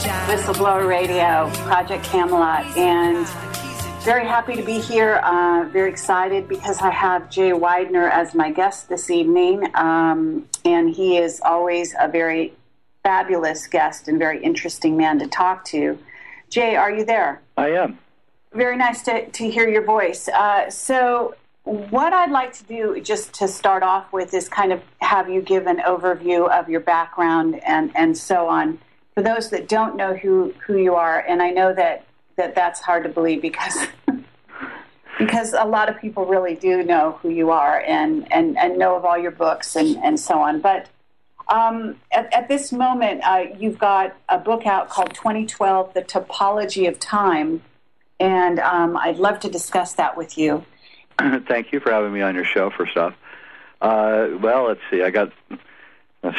Whistleblower Radio, Project Camelot, and very happy to be here. Very excited because I have Jay Weidner as my guest this evening, and he is always a very fabulous guest and very interesting man to talk to. Jay, are you there? I am. Very nice to hear your voice. So what I'd like to do, just to start off with, is kind of have you give an overview of your background and so on. For those that don't know who you are, and I know that's hard to believe because because a lot of people really do know who you are and know of all your books and so on. But at this moment, you've got a book out called 2012, The Topology of Time, and I'd love to discuss that with you. Thank you for having me on your show, first off. Well, let's see. I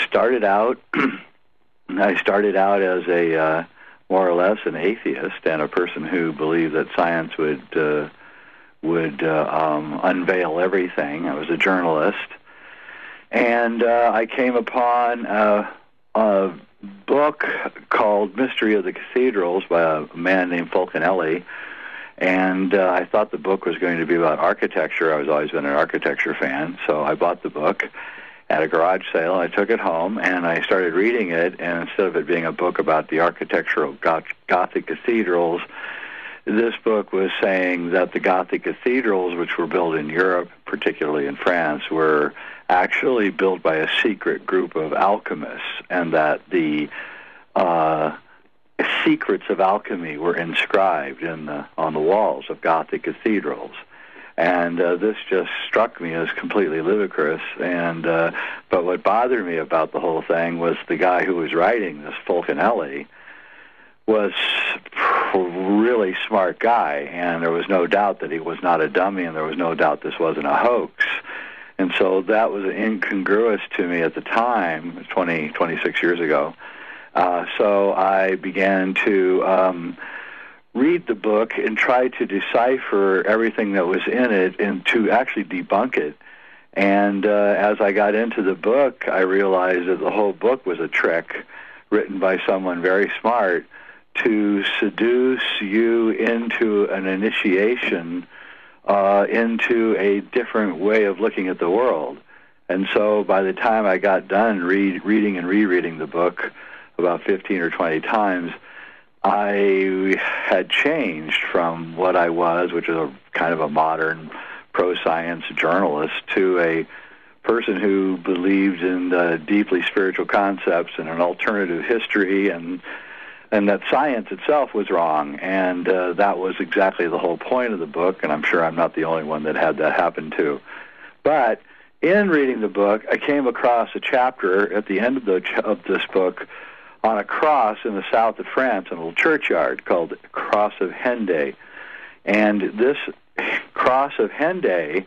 started out as a more or less an atheist and a person who believed that science would unveil everything. I was a journalist, and I came upon a book called Mystery of the Cathedrals by a man named Fulcanelli, and I thought the book was going to be about architecture. I've always been an architecture fan, so I bought the book at a garage sale. I took it home, and I started reading it, and instead of it being a book about the architectural Gothic cathedrals, this book was saying that the Gothic cathedrals, which were built in Europe, particularly in France, were actually built by a secret group of alchemists, and that the secrets of alchemy were inscribed on the walls of Gothic cathedrals. And this just struck me as completely ludicrous. And but what bothered me about the whole thing was the guy who was writing this, Fulcanelli, was a really smart guy, and there was no doubt that he was not a dummy, and there was no doubt this wasn't a hoax. And so that was incongruous to me at the time, 26 years ago. So I began to read the book and try to decipher everything that was in it and to actually debunk it. And as I got into the book, I realized that the whole book was a trick written by someone very smart to seduce you into an initiation into a different way of looking at the world. And so by the time I got done reading and rereading the book about 15 or 20 times, I had changed from what I was, which is a kind of a modern pro-science journalist, to a person who believed in deeply spiritual concepts and an alternative history, and that science itself was wrong. And that was exactly the whole point of the book, and I'm sure I'm not the only one that had that happen to. But in reading the book, I came across a chapter at the end of this book on a cross in the south of France, in a little churchyard called Cross of Henday. And this Cross of Henday,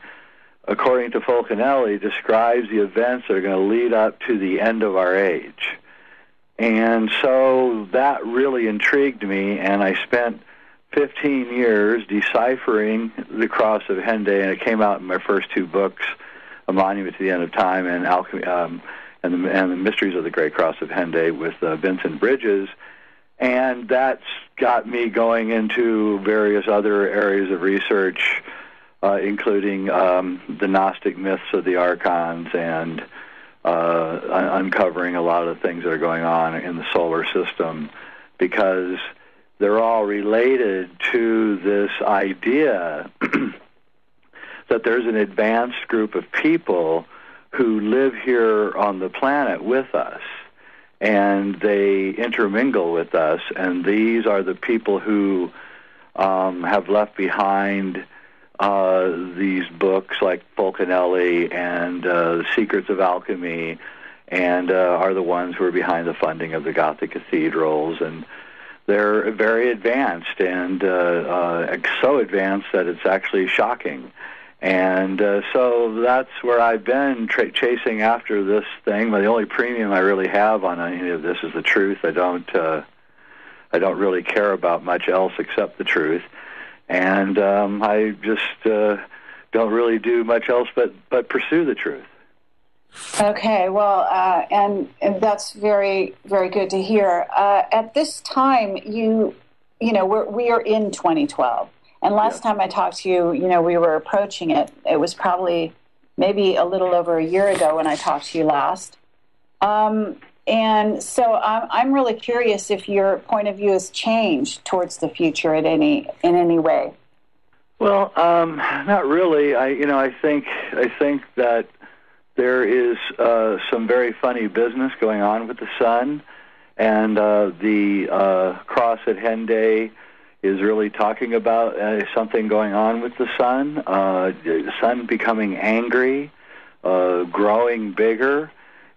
according to Fulcanelli, describes the events that are going to lead up to the end of our age. And so that really intrigued me, and I spent 15 years deciphering the Cross of Henday, and it came out in my first two books, A Monument to the End of Time and Alchemy, and the Mysteries of the Great Cross of Henday with Vincent Bridges. And that's got me going into various other areas of research, including the Gnostic myths of the archons and uncovering a lot of the things that are going on in the solar system, because they're all related to this idea that there's an advanced group of people who live here on the planet with us, and they intermingle with us, and these are the people who have left behind these books like Fulcanelli and The Secrets of Alchemy, and are the ones who are behind the funding of the Gothic cathedrals, and they're very advanced, and so advanced that it's actually shocking. And so that's where I've been chasing after this thing. But the only premium I really have on any of this is the truth. I don't really care about much else except the truth, and I just don't really do much else but pursue the truth. Okay, well, and that's very, very good to hear. At this time, you know, we are in 2012, and last Yes. time I talked to you, you know, we were approaching it. It was probably maybe a little over a year ago when I talked to you last. And so I'm really curious if your point of view has changed towards the future in any way. Well, not really. I think that there is some very funny business going on with the sun, and the cross at Henday is really talking about something going on with the sun becoming angry, growing bigger,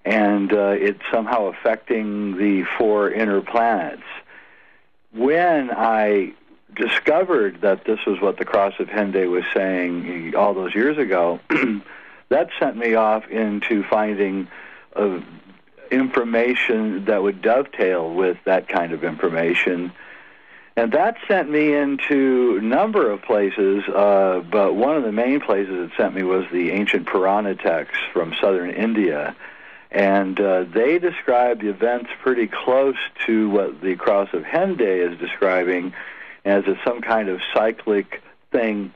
and it's somehow affecting the four inner planets. When I discovered that this was what the cross of Henday was saying all those years ago, that sent me off into finding information that would dovetail with that kind of information. And that sent me into a number of places, but one of the main places it sent me was the ancient Purana texts from southern India. And they describe the events pretty close to what the cross of Henday is describing as some kind of cyclic thing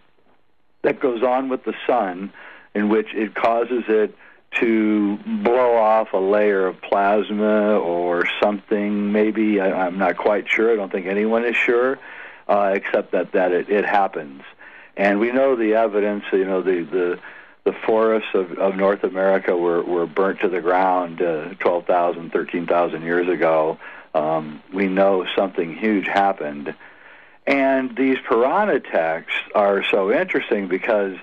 that goes on with the sun, in which it causes it to blow off a layer of plasma or something. Maybe, I'm not quite sure. I don't think anyone is sure, except that it happens. And we know the evidence. You know, the forests of North America were burnt to the ground 12,000, 13,000 years ago. We know something huge happened. And these Purana texts are so interesting because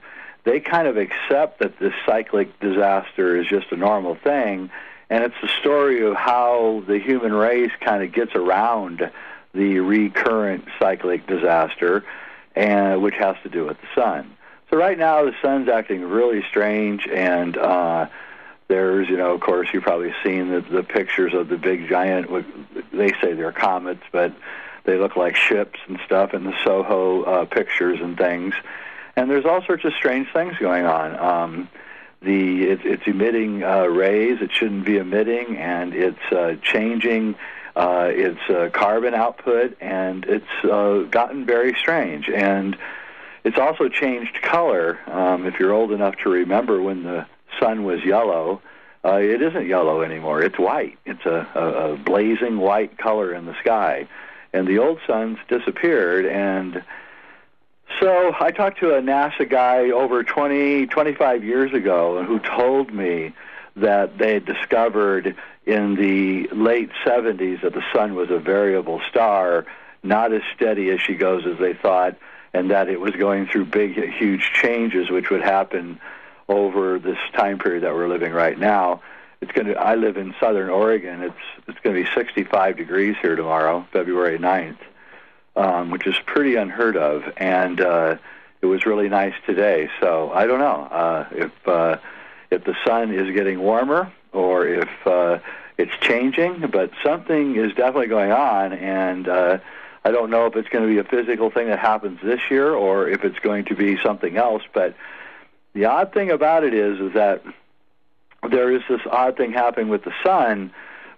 they kind of accept that this cyclic disaster is just a normal thing, and it's the story of how the human race kind of gets around the recurrent cyclic disaster, and which has to do with the sun. So right now the sun's acting really strange, and there's, you know, of course, you've probably seen the pictures of the big giant, they say they're comets, but they look like ships and stuff in the Soho pictures and things. And there's all sorts of strange things going on. It's emitting rays it shouldn't be emitting, and it's changing its carbon output, and it's gotten very strange. And it's also changed color. If you're old enough to remember when the sun was yellow, it isn't yellow anymore. It's white. It's a blazing white color in the sky. And the old sun's disappeared, and so I talked to a NASA guy over 25 years ago who told me that they had discovered in the late 70s that the sun was a variable star, not as steady as she goes as they thought, and that it was going through big, huge changes which would happen over this time period that we're living right now. I live in southern Oregon. It's going to be 65 degrees here tomorrow, February 9th. Which is pretty unheard of, and it was really nice today. So I don't know if the sun is getting warmer or if it's changing, but something is definitely going on, and I don't know if it's going to be a physical thing that happens this year or if it's going to be something else. But the odd thing about it is that there is this odd thing happening with the sun,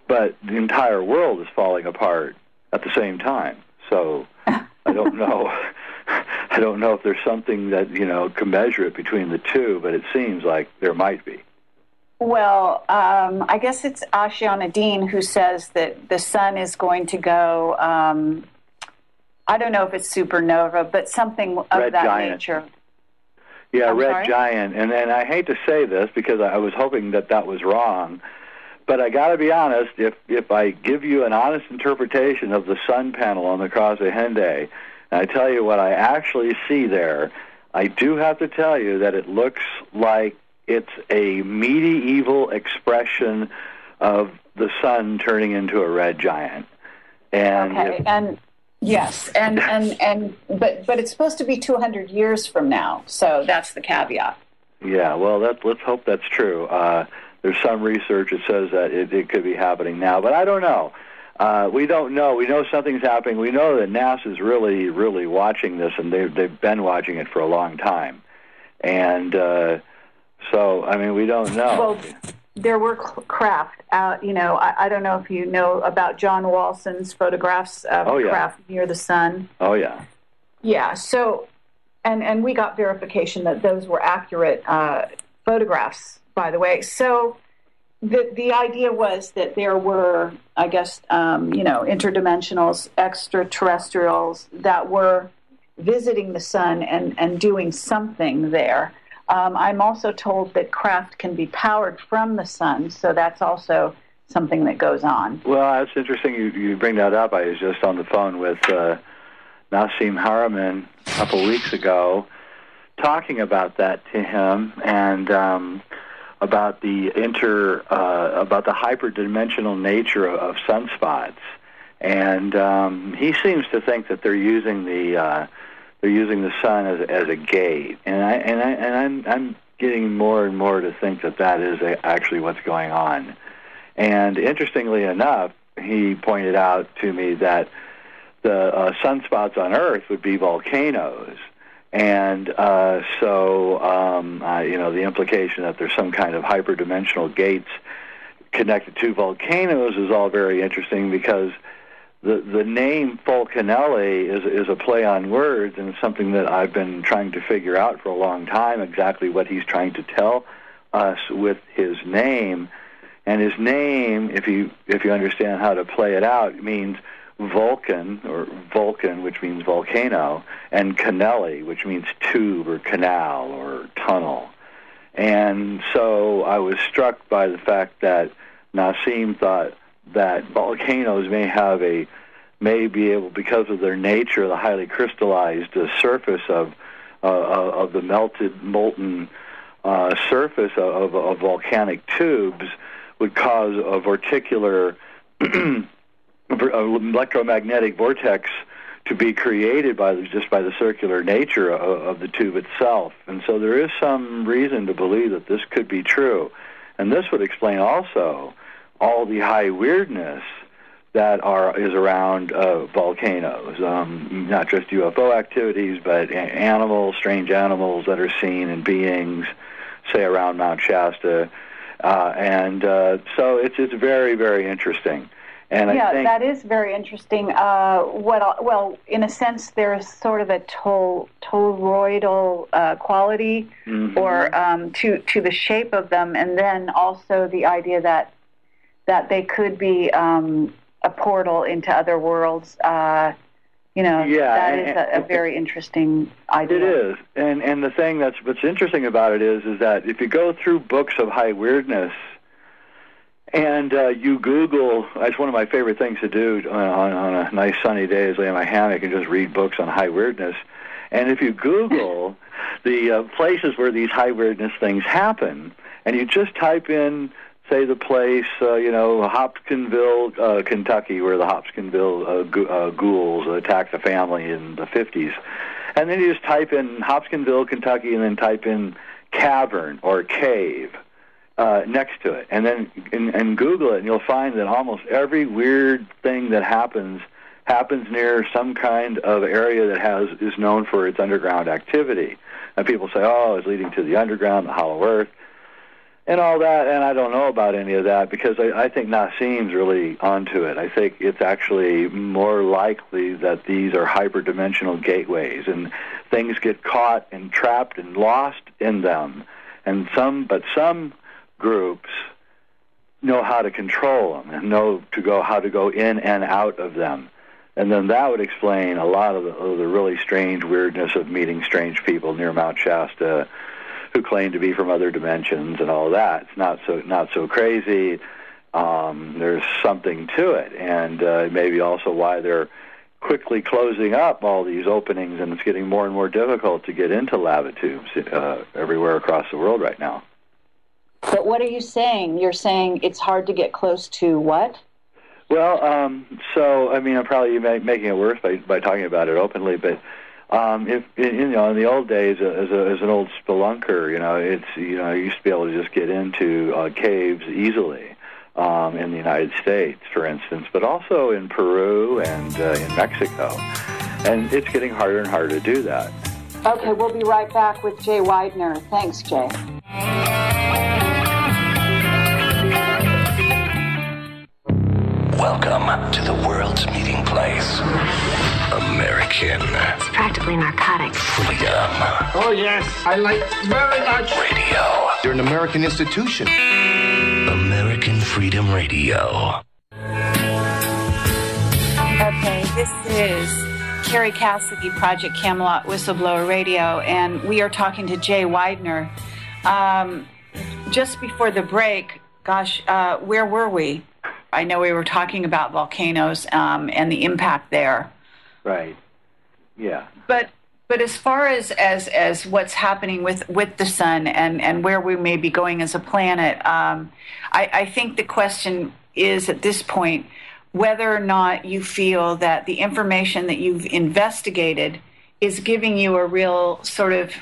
but the entire world is falling apart at the same time. So I don't know. I don't know if there's something that, you know, can measure it between the two, but it seems like there might be. Well, I guess it's Ashiana Dean who says that the sun is going to go, I don't know if it's supernova, but something of red that giant nature. Yeah, I'm red sorry? giant. And then I hate to say this because I was hoping that was wrong, but I got to be honest, if I give you an honest interpretation of the sun panel on the cross of Henday, and I tell you what I actually see there, I do have to tell you that it looks like it's a medieval expression of the sun turning into a red giant. And Okay, and yes, but it's supposed to be 200 years from now, so that's the caveat. yeah, well, let's hope that's true. There's some research that says that it could be happening now, but I don't know. We don't know. We know something's happening. We know that NASA's really, really watching this, and they've been watching it for a long time. And so, I mean, we don't know. Well, there were craft out. I don't know if you know about John Walson's photographs of craft near the sun. Oh yeah. Yeah. So, and we got verification that those were accurate photographs, by the way. So the idea was that there were, I guess, interdimensionals, extraterrestrials that were visiting the sun and doing something there. I'm also told that craft can be powered from the sun, so that's also something that goes on. Well, that's interesting you bring that up. I was just on the phone with Nassim Haramein a couple weeks ago, talking about that to him, and about the hyperdimensional nature of sunspots. And he seems to think that they're using the sun as a gate, and I'm getting more and more to think that is actually what's going on. And interestingly enough, he pointed out to me that the sunspots on Earth would be volcanoes, and the implication that there's some kind of hyperdimensional gates connected to volcanoes is all very interesting, because the name Fulcanelli is a play on words, and it's something that I've been trying to figure out for a long time, exactly what he's trying to tell us with his name. And his name, if you understand how to play it out, means Vulcan, or Vulcan, which means volcano, and Canelli, which means tube or canal or tunnel. And so I was struck by the fact that Nassim thought that volcanoes may be able, because of their nature, the highly crystallized surface of the molten surface of volcanic tubes, would cause a vorticular electromagnetic vortex to be created by the circular nature of the tube itself. And so there is some reason to believe that this could be true. And this would explain also all the high weirdness that is around volcanoes, not just UFO activities, but strange animals that are seen, and beings, say, around Mount Shasta. So it's very, very interesting. And I think that is very interesting. Well, in a sense, there's sort of a toroidal quality, or to the shape of them, and then also the idea that they could be a portal into other worlds. That is a very interesting idea. It is, and the thing what's interesting about it is that if you go through books of high weirdness, and you Google, that's one of my favorite things to do on a nice sunny day, is lay in my hammock and just read books on high weirdness. And if you Google the places where these high weirdness things happen, and you just type in, say, the place, Hopkinsville, Kentucky, where the Hopkinsville ghouls attacked a family in the 50s. And then you just type in Hopkinsville, Kentucky, and then type in cavern or cave next to it. And then and Google it, and you'll find that almost every weird thing that happens near some kind of area that is known for its underground activity. And people say, it's leading to the underground, the hollow earth, and all that, and I don't know about any of that, because I think Nassim's really onto it. I think it's actually more likely that these are hyperdimensional gateways, and things get caught and trapped and lost in them. And some groups know how to control them and know how to go in and out of them. And then that would explain a lot of the really strange weirdness of meeting strange people near Mount Shasta, who claim to be from other dimensions and all that. It's not so crazy. There's something to it, and maybe also why they're quickly closing up all these openings, and it's getting more and more difficult to get into lava tubes everywhere across the world right now. But what are you saying? You're saying it's hard to get close to what? Well, I'm probably making it worse by talking about it openly, but in the old days, as an old spelunker, you used to be able to just get into caves easily in the United States, for instance, but also in Peru and in Mexico, and it's getting harder and harder to do that. Okay, we'll be right back with Jay Weidner. Thanks, Jay. Welcome to the world's meeting place. American. It's practically narcotic. Freedom. Oh, yes. I like very much. Radio. You're an American institution. American Freedom Radio. Okay, this is Kerry Cassidy, Project Camelot Whistleblower Radio, and we are talking to Jay Weidner. Just before the break, where were we? I know we were talking about volcanoes and the impact there. Right. Yeah. But as far as what's happening with the sun and where we may be going as a planet, I think the question is at this point whether or not you feel that the information that you've investigated is giving you a real sort of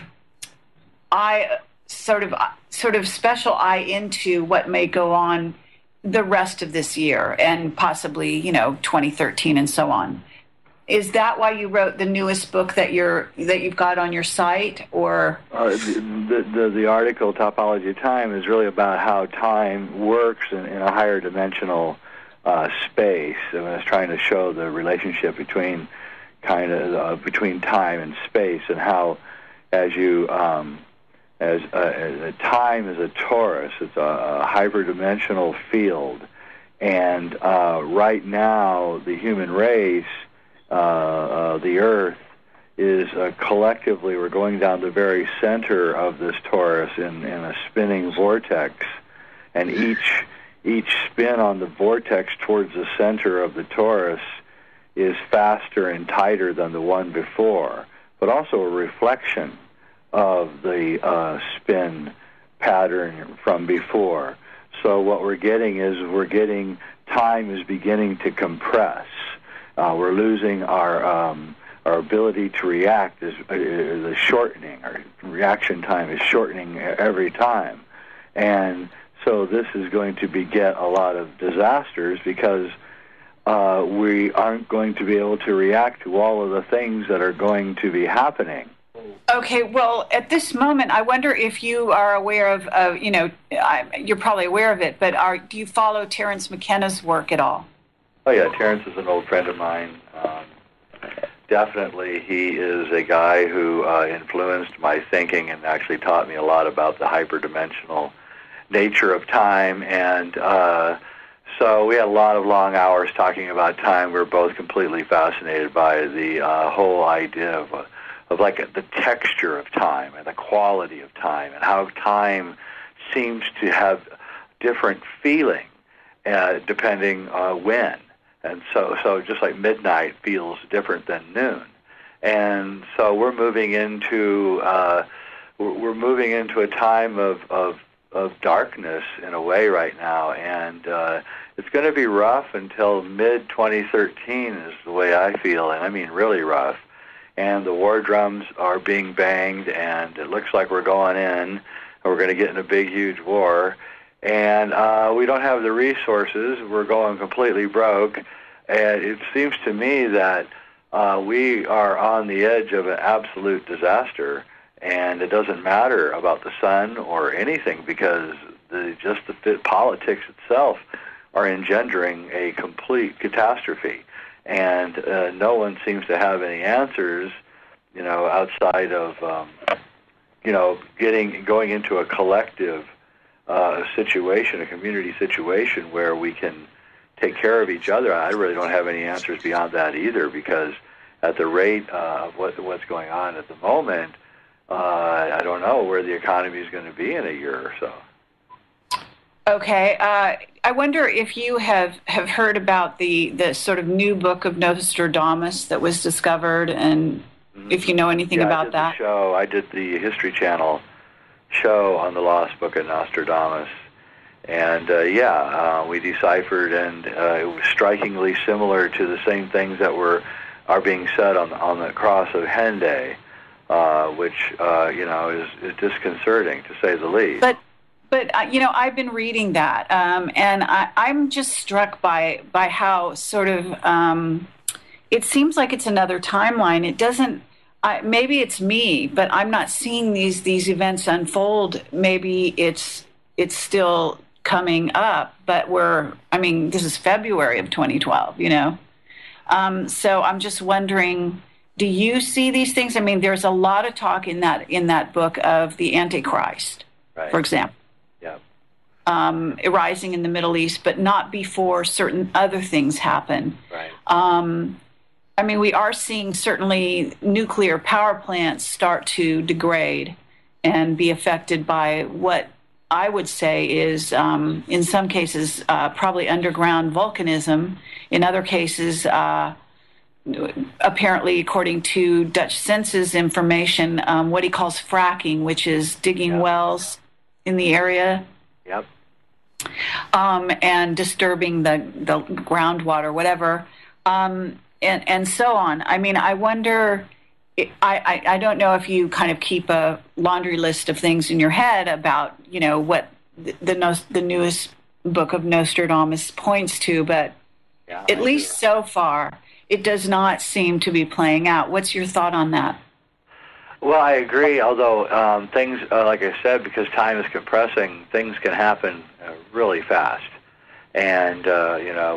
special eye into what may go on the rest of this year and possibly 2013 and so on. Is that why you wrote the newest book that you've got on your site, or the article Topology of Time is really about how time works in a higher dimensional space, and it's trying to show the relationship between between time and space, and how as time is a torus, it's a hyperdimensional field, and right now the human race, the Earth, is collectively, we're going down the very center of this torus in a spinning vortex, and each spin on the vortex towards the center of the torus is faster and tighter than the one before, but also a reflection of the spin pattern from before. So what we're getting is time is beginning to compress. We're losing our ability to react is shortening. Our reaction time is shortening every time, and so this is going to beget a lot of disasters because we aren't going to be able to react to all of the things that are going to be happening. Okay, well, at this moment, I wonder if you are aware of you're probably aware of it, but do you follow Terrence Mckenna's work at all? Oh, yeah, Terrence is an old friend of mine. Definitely, he is a guy who influenced my thinking and actually taught me a lot about the hyperdimensional nature of time, and so we had a lot of long hours talking about time. We were both completely fascinated by the whole idea of like the texture of time and the quality of time and how time seems to have different feeling depending when. And so just like midnight feels different than noon. And so we're moving into a time of darkness in a way right now, and it's going to be rough until mid-2013 is the way I feel, and I mean really rough. And the war drums are being banged, and it looks like we're going in, and we're going to get in a big, huge war. And we don't have the resources. We're going completely broke. And it seems to me that we are on the edge of an absolute disaster. And it doesn't matter about the sun or anything, because the politics itself are engendering a complete catastrophe. And no one seems to have any answers, outside of, going into a collective situation, a community situation where we can take care of each other. I really don't have any answers beyond that either, because at the rate of what's going on at the moment, I don't know where the economy is going to be in a year or so. Okay. I wonder if you have heard about the sort of new book of Nostradamus that was discovered, and if you know anything about that. I did the History Channel show on the lost book of Nostradamus. And, we deciphered, and it was strikingly similar to the same things that are being said on the cross of Henday, which, is disconcerting, to say the least. But I've been reading that, and I'm just struck by how sort of it seems like it's another timeline. It doesn't. Maybe it's me, but I'm not seeing these events unfold. Maybe it's still coming up, but this is February of 2012, So I'm just wondering, do you see these things? I mean, there's a lot of talk in that book of the Antichrist, right, for example. Yeah. Arising in the Middle East, but not before certain other things happen. Right. We are seeing certainly nuclear power plants start to degrade and be affected by what I would say is, in some cases, probably underground volcanism. In other cases, apparently, according to Dutch Census information, what he calls fracking, which is digging wells in the area. Yep. And disturbing the groundwater, whatever, and so on. I mean, I wonder. I don't know if you kind of keep a laundry list of things in your head about what the newest book of Nostradamus points to, but at least so far, it does not seem to be playing out. What's your thought on that? Well, I agree, although things, like I said, because time is compressing, things can happen really fast. And,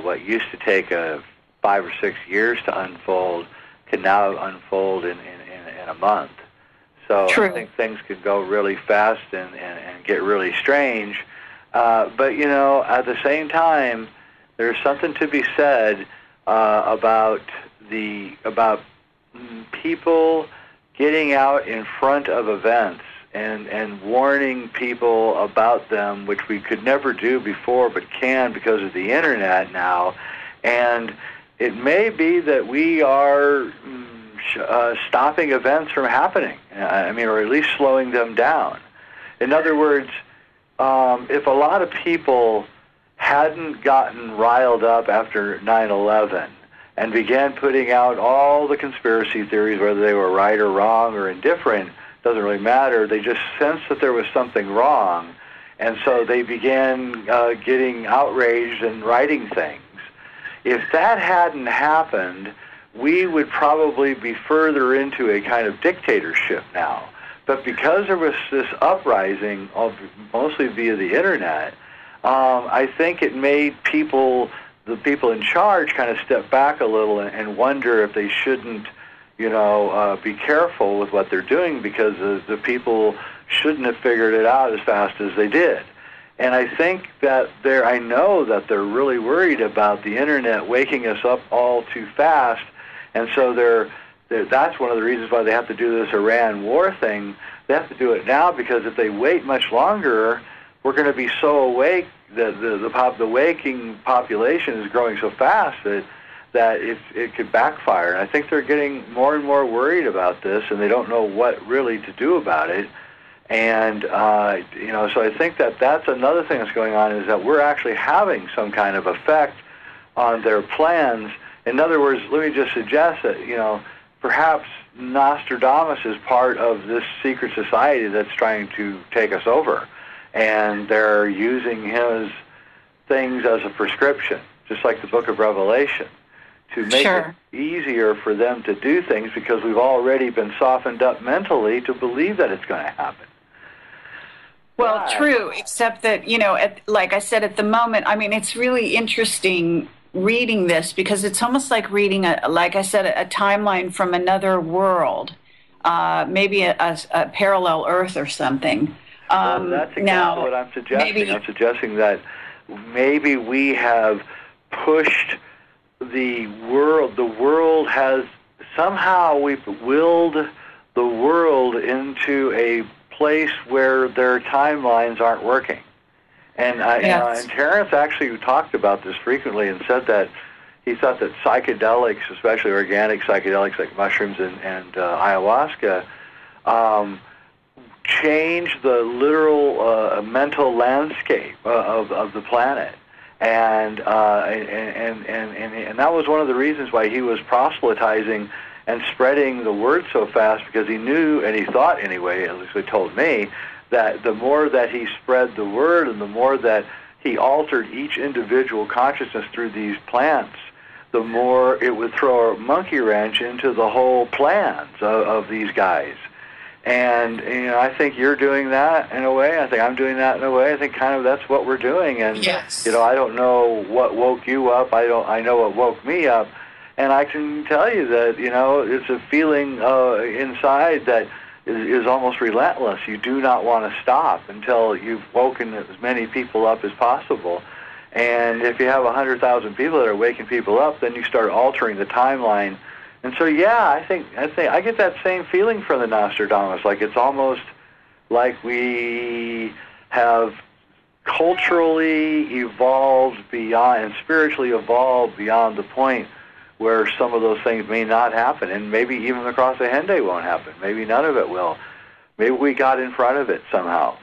what used to take 5 or 6 years to unfold can now unfold in a month. So True. I think things could go really fast and get really strange. But, at the same time, there's something to be said about people getting out in front of events and warning people about them, which we could never do before but can because of the internet now. And it may be that we are stopping events from happening, or at least slowing them down. In other words, if a lot of people hadn't gotten riled up after 9/11 and began putting out all the conspiracy theories, whether they were right or wrong or indifferent, doesn't really matter. They just sensed that there was something wrong, and so they began getting outraged and writing things. If that hadn't happened, we would probably be further into a kind of dictatorship now. But because there was this uprising, mostly via the internet, I think it made the people in charge kind of step back a little and wonder if they shouldn't, be careful with what they're doing, because the people shouldn't have figured it out as fast as they did. And I think that I know that they're really worried about the internet waking us up all too fast. And so that's one of the reasons why they have to do this Iran war thing. They have to do it now, because if they wait much longer, we're going to be so awake that the waking population is growing so fast that it could backfire. And I think they're getting more and more worried about this, and they don't know what really to do about it. And, so I think that's another thing that's going on, is that we're actually having some kind of effect on their plans. In other words, let me just suggest that, perhaps Nostradamus is part of this secret society that's trying to take us over. And they're using his things as a prescription, just like the Book of Revelation, to make it easier for them to do things, because we've already been softened up mentally to believe that it's going to happen. Well, true, except that, like I said, at the moment, it's really interesting reading this, because it's almost like reading, like I said, a timeline from another world, maybe a parallel Earth or something. Well, that's exactly what I'm suggesting. I'm suggesting that maybe we have pushed the world. The world has, somehow we've willed the world into a place where their timelines aren't working. And, and Terrence actually talked about this frequently and said that he thought that psychedelics, especially organic psychedelics like mushrooms and ayahuasca, change the literal mental landscape of the planet. And that was one of the reasons why he was proselytizing and spreading the word so fast, because he knew, and he thought anyway, at least he told me, that the more that he spread the word and the more that he altered each individual consciousness through these plants, the more it would throw a monkey wrench into the whole plans of these guys. And, I think you're doing that in a way. I think I'm doing that in a way. I think kind of that's what we're doing. And, yes. I don't know what woke you up. I know what woke me up. And I can tell you that, it's a feeling inside that is almost relentless. You do not want to stop until you've woken as many people up as possible. And if you have 100,000 people that are waking people up, then you start altering the timeline. And so, I think I get that same feeling from the Nostradamus. Like it's almost like we have culturally evolved beyond and spiritually evolved beyond the point where some of those things may not happen, and maybe even the Cross of Henday won't happen. Maybe none of it will. Maybe we got in front of it somehow.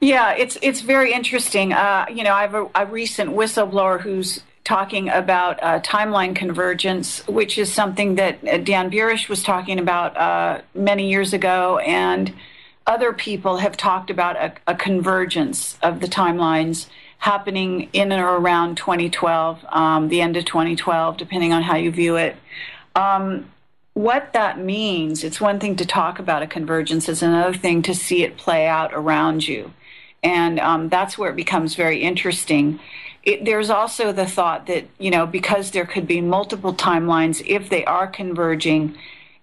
Yeah, it's very interesting. I have a recent whistleblower who's talking about timeline convergence, which is something that Dan Burish was talking about many years ago, and other people have talked about a convergence of the timelines happening in or around 2012, the end of 2012, depending on how you view it. What that means, it's one thing to talk about a convergence, it's another thing to see it play out around you. And that's where it becomes very interesting. There's also the thought that, because there could be multiple timelines, if they are converging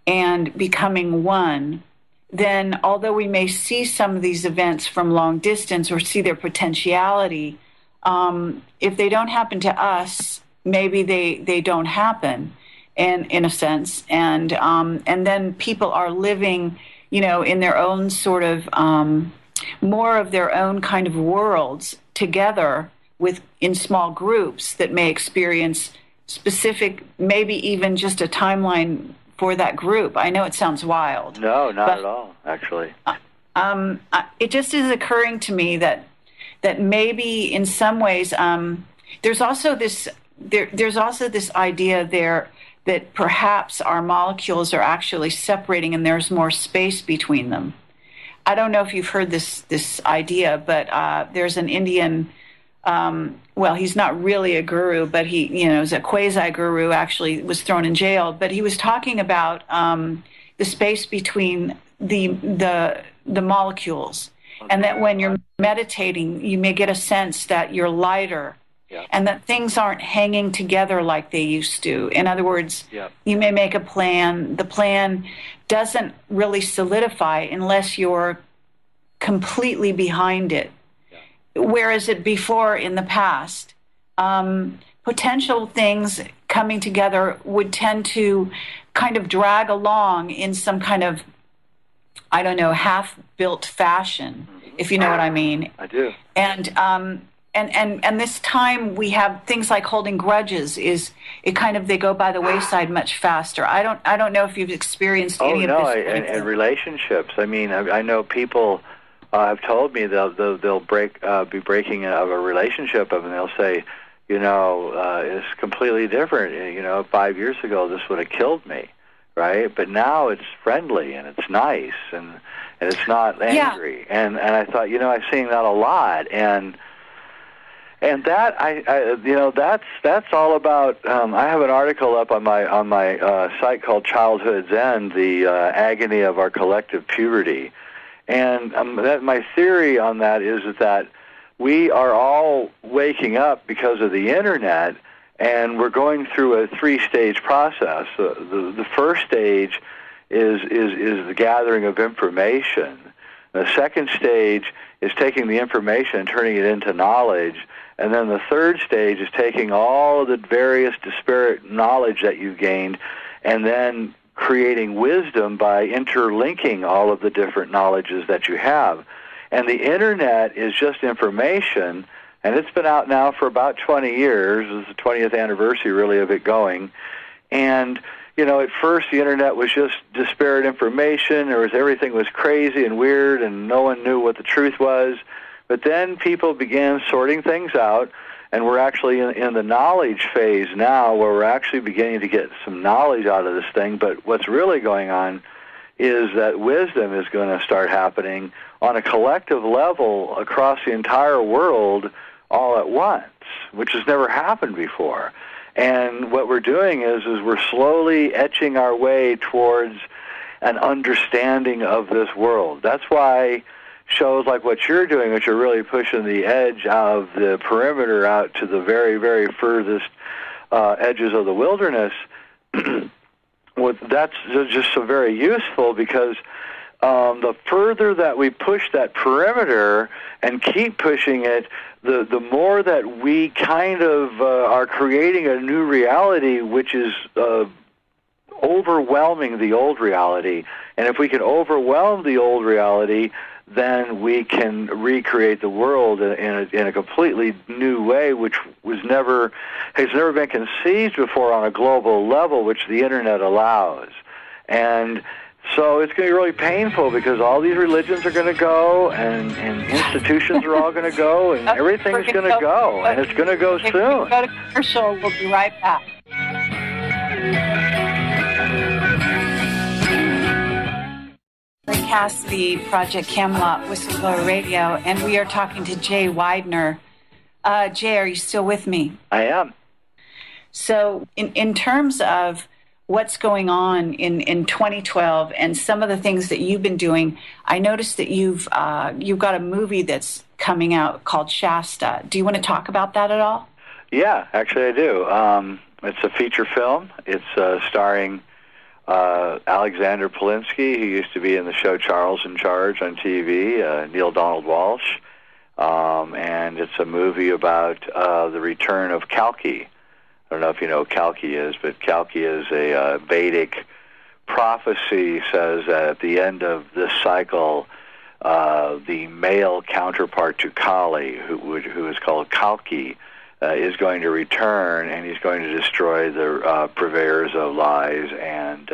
and becoming one, then although we may see some of these events from long distance or see their potentiality, if they don't happen to us, maybe they don't happen, and in a sense, and then people are living, in their own sort of more of their own kind of worlds together in small groups that may experience specific, maybe even just a timeline for that group. I know it sounds wild. No, not at all, actually. It just is occurring to me that maybe in some ways there's also this idea there that perhaps our molecules are actually separating and there's more space between them. I don't know if you've heard this idea, but there's an Indian. He's not really a guru, but he, is a quasi-guru, actually was thrown in jail. But he was talking about the space between the molecules, and that when you're meditating, you may get a sense that you're lighter, and that things aren't hanging together like they used to. In other words, you may make a plan. The plan doesn't really solidify unless you're completely behind it. Whereas before in the past, potential things coming together would tend to kind of drag along in some kind of, half-built fashion, if you know what I mean. I do. And this time we have things like holding grudges. They go by the wayside much faster. I don't know if you've experienced any of this. And relationships. I mean, I know people have told me they'll be breaking of a relationship and they'll say, it's completely different. 5 years ago this would have killed me, right? But now it's friendly and it's nice and it's not angry. Yeah. And I thought, I'm seeing that a lot and that that's all about. I have an article up on my site called Childhood's End: The Agony of Our Collective Puberty, and my theory on that is that we are all waking up because of the internet, and we're going through a 3-stage process. The first stage is the gathering of information. The second stage is taking the information and turning it into knowledge. And then the third stage is taking all of the various disparate knowledge that you've gained and then creating wisdom by interlinking all of the different knowledges that you have. And the internet is just information, and it's been out now for about 20 years. It's the 20th anniversary, really, of it going. And, at first the internet was just disparate information. Everything was crazy and weird, and no one knew what the truth was. But then people began sorting things out, and we're actually in the knowledge phase now where we're actually beginning to get some knowledge out of this thing. But what's really going on is that wisdom is going to start happening on a collective level across the entire world all at once, which has never happened before. And what we're doing is we're slowly etching our way towards an understanding of this world. That's why shows like what you're doing, which are really pushing the edge of the perimeter out to the very, very furthest edges of the wilderness, that's just so very useful, because the further that we push that perimeter and keep pushing it, the more that we kind of are creating a new reality, which is overwhelming the old reality. And if we can overwhelm the old reality, then we can recreate the world in a completely new way, which has never been conceived before on a global level, which the internet allows. And so it's going to be really painful, because all these religions are going to go, and institutions are all going to go, and everything's going to go, and it's going to go soon. We'll go to commercial. We'll be right back. Kerry Cassidy, Project Camelot, Whistleblower Radio, and we are talking to Jay Weidner. Jay, are you still with me? I am. So in terms of what's going on in 2012 and some of the things that you've been doing, I noticed that you've got a movie that's coming out called Shasta. Do you want to talk about that at all? Yeah, actually I do. It's a feature film. It's starring Alexander Polinsky, who used to be in the show Charles in Charge on TV, Neil Donald Walsh, and it's a movie about the return of Kalki. I don't know if you know what Kalki is, but Kalki is a Vedic prophecy, says that at the end of this cycle, the male counterpart to Kali, who is called Kalki, is going to return, and he's going to destroy the purveyors of lies and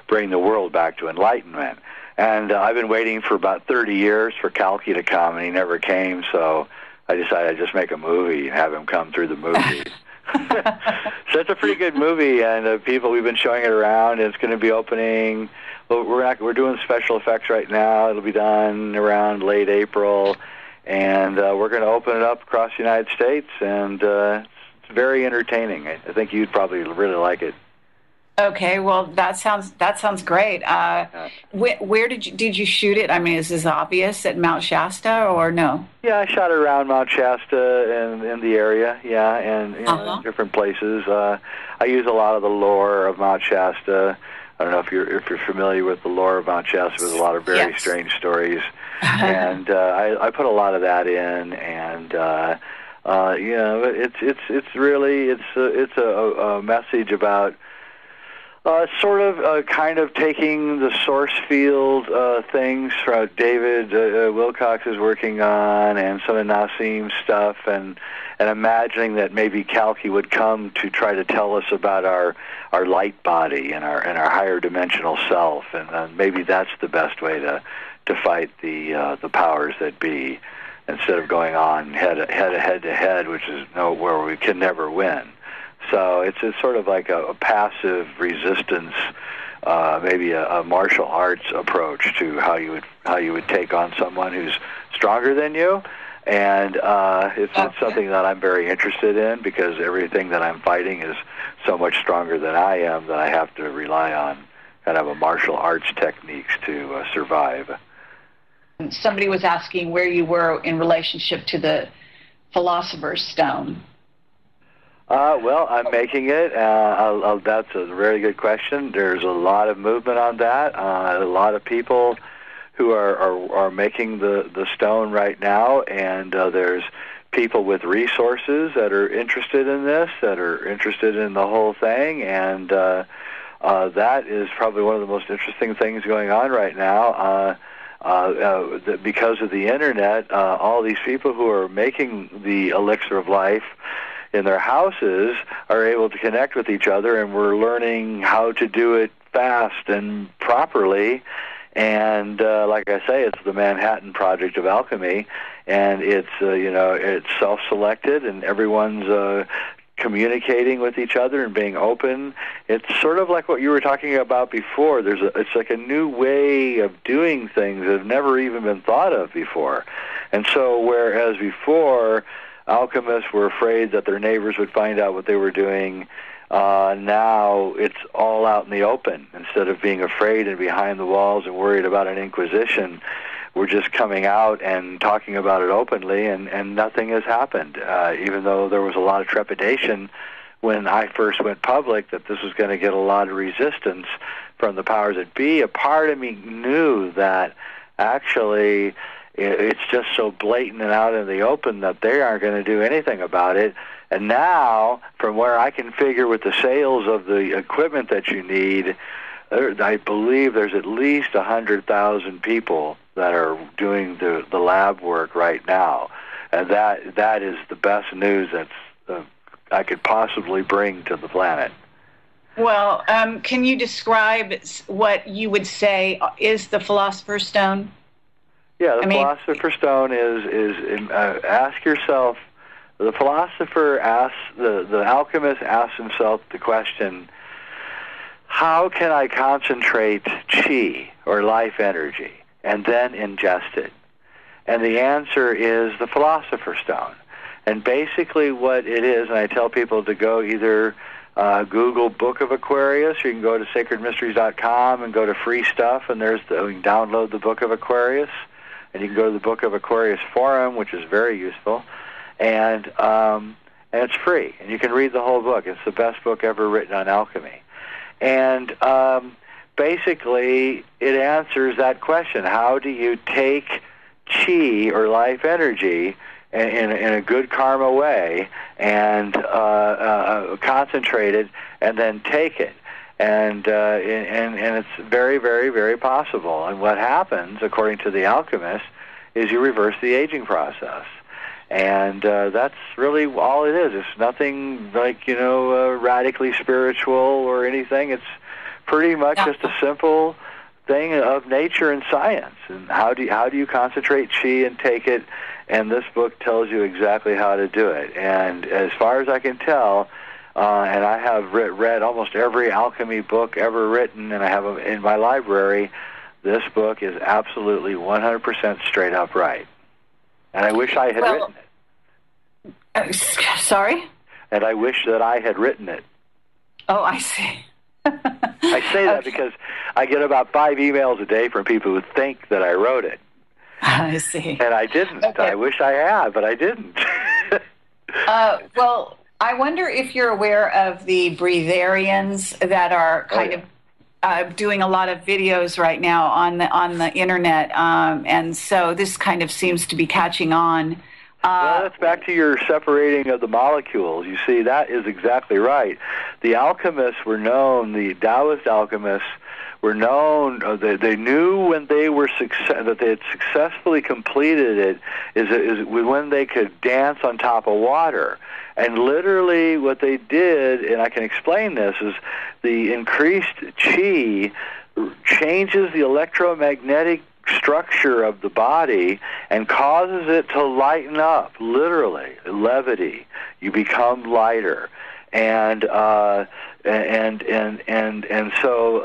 bring the world back to enlightenment. And I've been waiting for about 30 years for Kalki to come, and he never came, so I decided I'd just make a movie and have him come through the movie. So it's a pretty good movie, and we've been showing it around, and it's going to be opening. Well, we're doing special effects right now. It'll be done around late April, and we're going to open it up across the United States, and it's very entertaining. I think you'd probably really like it. Okay, well, that sounds great. Where did you shoot it? I mean, is this obvious at Mount Shasta or no? Yeah, I shot it around Mount Shasta and in the area, yeah, and in different places. I use a lot of the lore of Mount Shasta. I don't know if you're familiar with the lore of Mount Shasta. There's a lot of very strange stories, and I put a lot of that in, and it's really a message about. Sort of kind of taking the source field things from David Wilcox is working on, and some of Nassim's stuff, and imagining that maybe Kalki would come to try to tell us about our light body and our higher dimensional self, and maybe that's the best way to fight the powers that be, instead of going on head to head, which is where we can never win. So it's sort of like a passive resistance, maybe a martial arts approach to how you would take on someone who's stronger than you, and it's something that I'm very interested in, because everything that I'm fighting is so much stronger than I am that I have to rely on kind of a martial arts techniques to survive. Somebody was asking where you were in relationship to the Philosopher's Stone. Well, I'm making it. That's a very good question. There's a lot of movement on that. A lot of people who are making the stone right now, and there's people with resources that are interested in this, that are interested in the whole thing, and that is probably one of the most interesting things going on right now. Because of the internet, all these people who are making the elixir of life in their houses are able to connect with each other, and we're learning how to do it fast and properly. And like I say, it's the Manhattan Project of Alchemy, and it's it's self-selected, and everyone's communicating with each other and being open. It's sort of like what you were talking about before. It's like a new way of doing things that have never even been thought of before. And so whereas before alchemists were afraid that their neighbors would find out what they were doing, Now it's all out in the open. Instead of being afraid and behind the walls and worried about an inquisition, we're just coming out and talking about it openly, and nothing has happened. Even though there was a lot of trepidation when I first went public that this was going to get a lot of resistance from the powers that be, a part of me knew that actually it's just so blatant and out in the open that they aren't going to do anything about it. And now, from where I can figure with the sales of the equipment that you need, I believe there's at least 100,000 people that are doing the lab work right now. And that is the best news that's I could possibly bring to the planet. Well, can you describe what you would say is the Philosopher's Stone? Yeah, the Philosopher's Stone is ask yourself. The philosopher asks, the alchemist asks himself the question, how can I concentrate chi, or life energy, and then ingest it? And the answer is the Philosopher's Stone. And basically what it is, and I tell people to go either Google Book of Aquarius, or you can go to sacredmysteries.com and go to free stuff, and you can download the Book of Aquarius, and you can go to the Book of Aquarius forum, which is very useful. And it's free, and you can read the whole book. It's the best book ever written on alchemy. And basically, it answers that question. How do you take chi, or life energy, in a good karma way, and concentrate it, and then take it? And it's very, very, very possible. And what happens, according to the alchemist, is you reverse the aging process. And that's really all it is. It's nothing like, radically spiritual or anything. It's pretty much just a simple thing of nature and science. And how do you concentrate chi and take it? And this book tells you exactly how to do it. And as far as I can tell, and I have read almost every alchemy book ever written, and I have them in my library, this book is absolutely 100% straight up right. And I wish I had written it. Sorry? And I wish that I had written it. Oh, I see. I say that because I get about 5 emails a day from people who think that I wrote it. I see. And I didn't. Okay. I wish I had, but I didn't. Well, I wonder if you're aware of the breatharians that are kind of doing a lot of videos right now on the internet, and so this kind of seems to be catching on. Well, that's back to your separating of the molecules. You see, that is exactly right. The alchemists were known, the Taoist alchemists were known, they knew when they were that they had successfully completed it is when they could dance on top of water. And literally what they did, and I can explain this, is the increased chi changes the electromagnetic structure of the body and causes it to lighten up, literally, levity. You become lighter. And so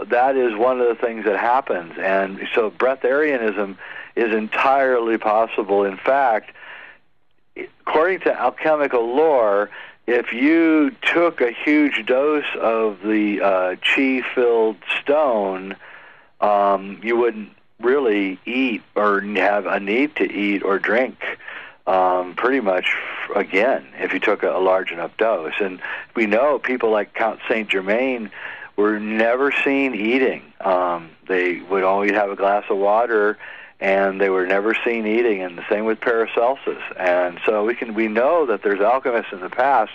that is one of the things that happens. And so breatharianism is entirely possible. In fact, according to alchemical lore, if you took a huge dose of the chi-filled stone, you wouldn't really eat or have a need to eat or drink pretty much again if you took a large enough dose. And we know people like Count Saint Germain were never seen eating. They would always have a glass of water, and they were never seen eating, and the same with Paracelsus. And so we know that there's alchemists in the past,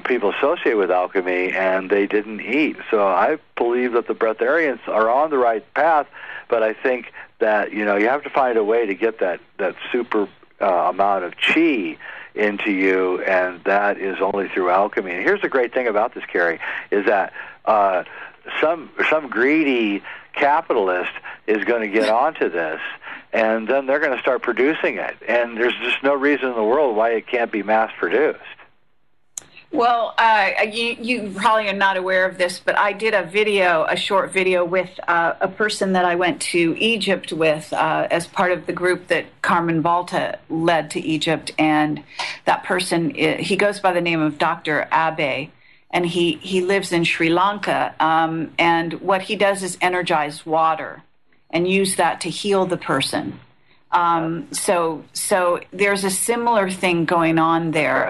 people associated with alchemy, and they didn't eat. So I believe that the breatharians are on the right path, but I think that you have to find a way to get that super amount of chi into you, and that is only through alchemy. And here's the great thing about this, Kerry, is that some greedy capitalist is going to get onto this, and then they're going to start producing it. And there's just no reason in the world why it can't be mass-produced. Well, you probably are not aware of this, but I did a short video with a person that I went to Egypt with as part of the group that Carmen Volta led to Egypt. And that person, he goes by the name of Dr. Abe. and he lives in Sri Lanka. And what he does is energize water and use that to heal the person. So there's a similar thing going on there.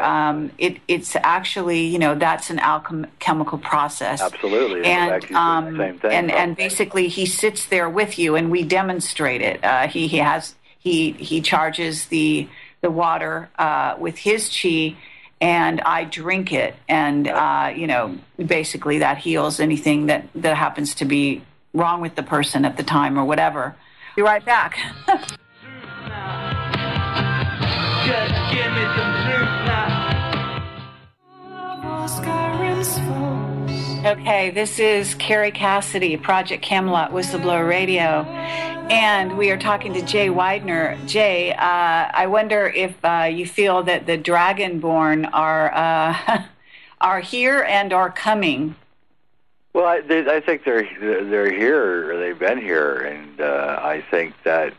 It's actually, that's an alchemical process. Absolutely. And the same thing. And basically he sits there with you, and we demonstrate it. He charges the water with his chi, and I drink it, and basically that heals anything that happens to be wrong with the person at the time or whatever. Be right back. Just give me some truth now. Okay, this is Kerry Cassidy, Project Camelot, Whistleblower Radio, and we are talking to Jay Weidner. Jay, I wonder if you feel that the Dragonborn are here and are coming. Well, I think they're here, or they've been here, and I think that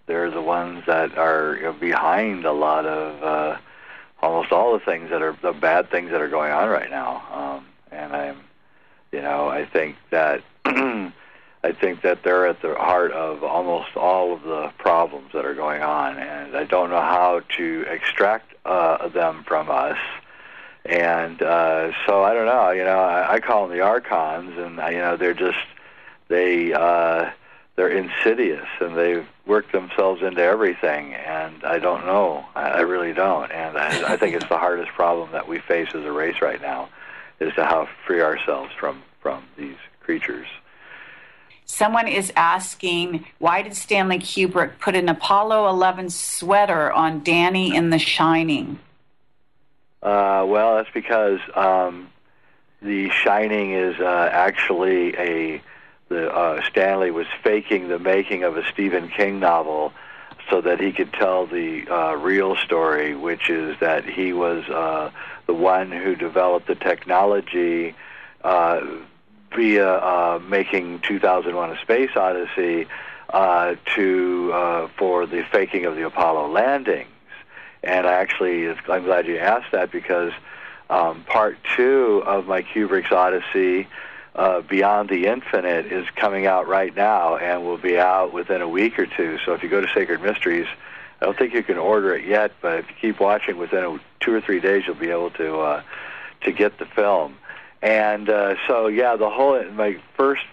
they're the ones that are behind a lot of almost all the things that are the bad things that are going on right now. And I think that they're at the heart of almost all of the problems that are going on, and I don't know how to extract them from us. And so I don't know. I call them the archons, and they're insidious, and they've worked themselves into everything, and I don't know. I really don't. And I think it's the hardest problem that we face as a race right now, is to how to free ourselves from these creatures. Someone is asking, why did Stanley Kubrick put an Apollo 11 sweater on Danny in The Shining? Well, that's because The Shining is actually Stanley was faking the making of a Stephen King novel so that he could tell the real story, which is that he was the one who developed the technology via making 2001: A Space Odyssey for the faking of the Apollo landings. And I'm glad you asked that, because part 2 of my Kubrick's Odyssey, Beyond the Infinite, is coming out right now and will be out within a week or two. So if you go to Sacred Mysteries, I don't think you can order it yet, but if you keep watching, within 2 or 3 days you'll be able to get the film. And the whole, my first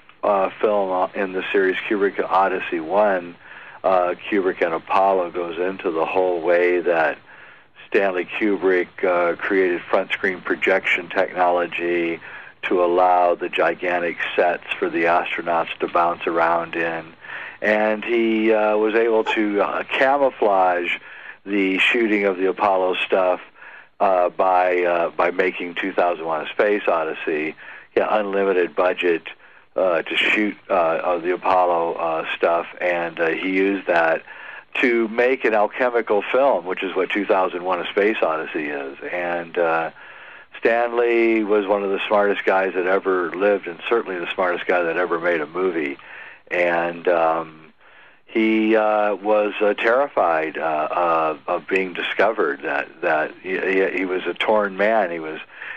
film in the series, Kubrick Odyssey 1, Kubrick and Apollo, goes into the whole way that Stanley Kubrick created front screen projection technology to allow the gigantic sets for the astronauts to bounce around in. And he was able to camouflage the shooting of the Apollo stuff by making 2001: A Space Odyssey, unlimited budget to shoot the Apollo stuff, and he used that to make an alchemical film, which is what 2001: A Space Odyssey is. And Stanley was one of the smartest guys that ever lived, and certainly the smartest guy that ever made a movie. And he was terrified of being discovered. That he was a torn man.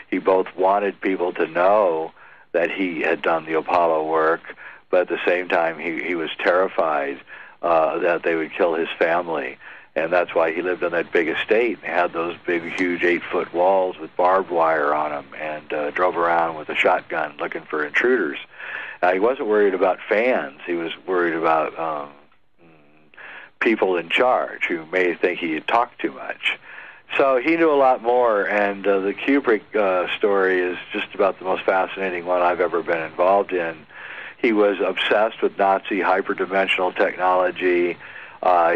He both wanted people to know that he had done the Apollo work, but at the same time he was terrified that they would kill his family. And that's why he lived on that big estate and had those big, huge 8-foot walls with barbed wire on them, and drove around with a shotgun looking for intruders. He wasn't worried about fans. He was worried about people in charge who may think he had talked too much. So he knew a lot more, and the Kubrick story is just about the most fascinating one I've ever been involved in. He was obsessed with Nazi hyperdimensional technology.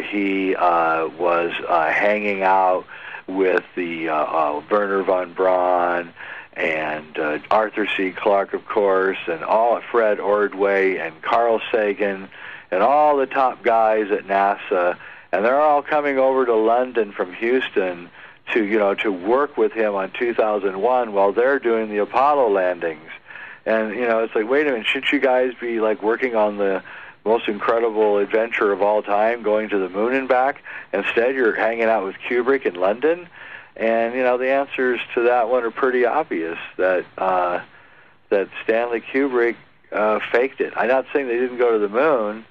He was hanging out with the Werner von Braun and Arthur C. Clarke, of course, and all Fred Ordway and Carl Sagan and all the top guys at NASA, and they're all coming over to London from Houston to work with him on 2001 while they're doing the Apollo landings. And it's like, wait a minute, shouldn't you guys be like working on the most incredible adventure of all time, going to the moon and back? Instead, you're hanging out with Kubrick in London. And, the answers to that one are pretty obvious, that Stanley Kubrick faked it. I'm not saying they didn't go to the moon.